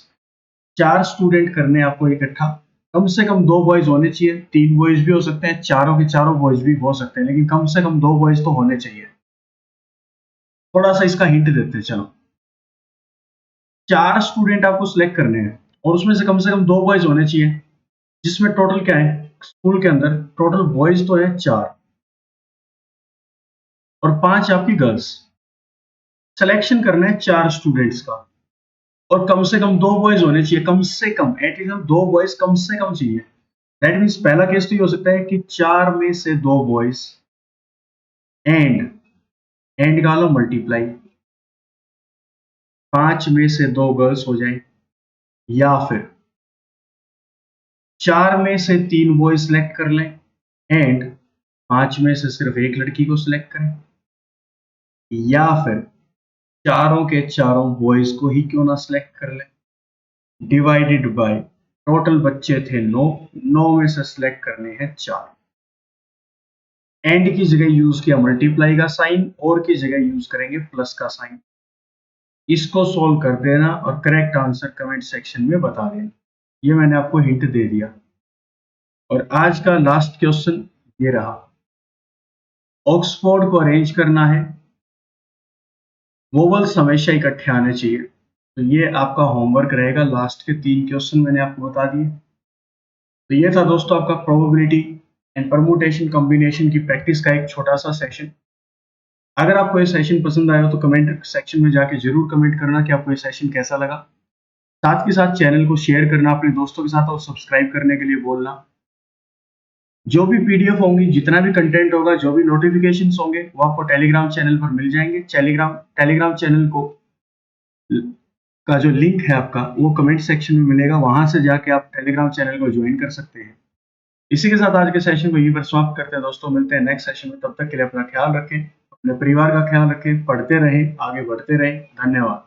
4 student करने हैं आपको इकट्ठा। कम से कम 2 बॉयज होने चाहिए, 3 बॉयज भी हो सकते हैं, चारों के चारों बॉयज भी हो सकते हैं, लेकिन कम से कम 2 बॉयज तो होने चाहिए। थोड़ा सा इसका हिंट देते हैं, चलो। 4 स्टूडेंट आपको सिलेक्ट करने हैं और उसमें से कम 2 बॉयज होने चाहिए, जिसमें टोटल क्या है, स्कूल के अंदर टोटल बॉयज तो है 4 और 5 आपकी गर्ल्स। सिलेक्शन करना है 4 स्टूडेंट्स का और कम से कम 2 बॉयज होने चाहिए, कम से कम, एटलीस्ट 2 बॉयज कम से कम चाहिए। दैट मीन्स पहला केस तो ये हो सकता है कि 4 में से 2 बॉयज एंड एंड का लो मल्टीप्लाई 5 में से 2 गर्ल्स हो जाए, या फिर 4 में से 3 बॉयज सिलेक्ट कर लें एंड 5 में से सिर्फ एक लड़की को सिलेक्ट करें, या फिर चारों के चारों बॉयज को ही क्यों ना सिलेक्ट कर लें, डिवाइडेड बाय टोटल बच्चे थे 9, 9 में से सिलेक्ट करने हैं 4। एंड की जगह यूज किया मल्टीप्लाई का साइन और की जगह यूज करेंगे प्लस का साइन। इसको सॉल्व कर देना और करेक्ट आंसर कमेंट सेक्शन में बता देना। ये मैंने आपको हिंट दे दिया। और आज का लास्ट क्वेश्चन ये रहा। ऑक्सफोर्ड को अरेंज करना है, वोवल्स हमेशा इकट्ठे आने चाहिए। तो ये आपका होमवर्क रहेगा। लास्ट के 3 क्वेश्चन मैंने आपको बता दिए। तो ये था दोस्तों आपका प्रोबेबिलिटी एंड परमुटेशन कॉम्बिनेशन की प्रैक्टिस का एक छोटा सा सेशन। अगर आपको ये सेशन पसंद आया हो तो कमेंट सेक्शन में जाके जरूर कमेंट करना कि आपको ये सेशन कैसा लगा। साथ के साथ चैनल को शेयर करना अपने दोस्तों के साथ और सब्सक्राइब करने के लिए बोलना। जो भी पीडीएफ होंगी, जितना भी कंटेंट होगा, जो भी नोटिफिकेशंस होंगे, वो आपको टेलीग्राम चैनल पर मिल जाएंगे। टेलीग्राम चैनल को का जो लिंक है आपका, वो कमेंट सेक्शन में मिलेगा। वहां से जाके आप टेलीग्राम चैनल को ज्वाइन कर सकते हैं। इसी के साथ आज के सेशन को यहीं पर समाप्त करते हैं दोस्तों। मिलते हैं नेक्स्ट सेशन में। तब तक के लिए अपना ख्याल रखें, अपने परिवार का ख्याल रखें, पढ़ते रहें, आगे बढ़ते रहें। धन्यवाद।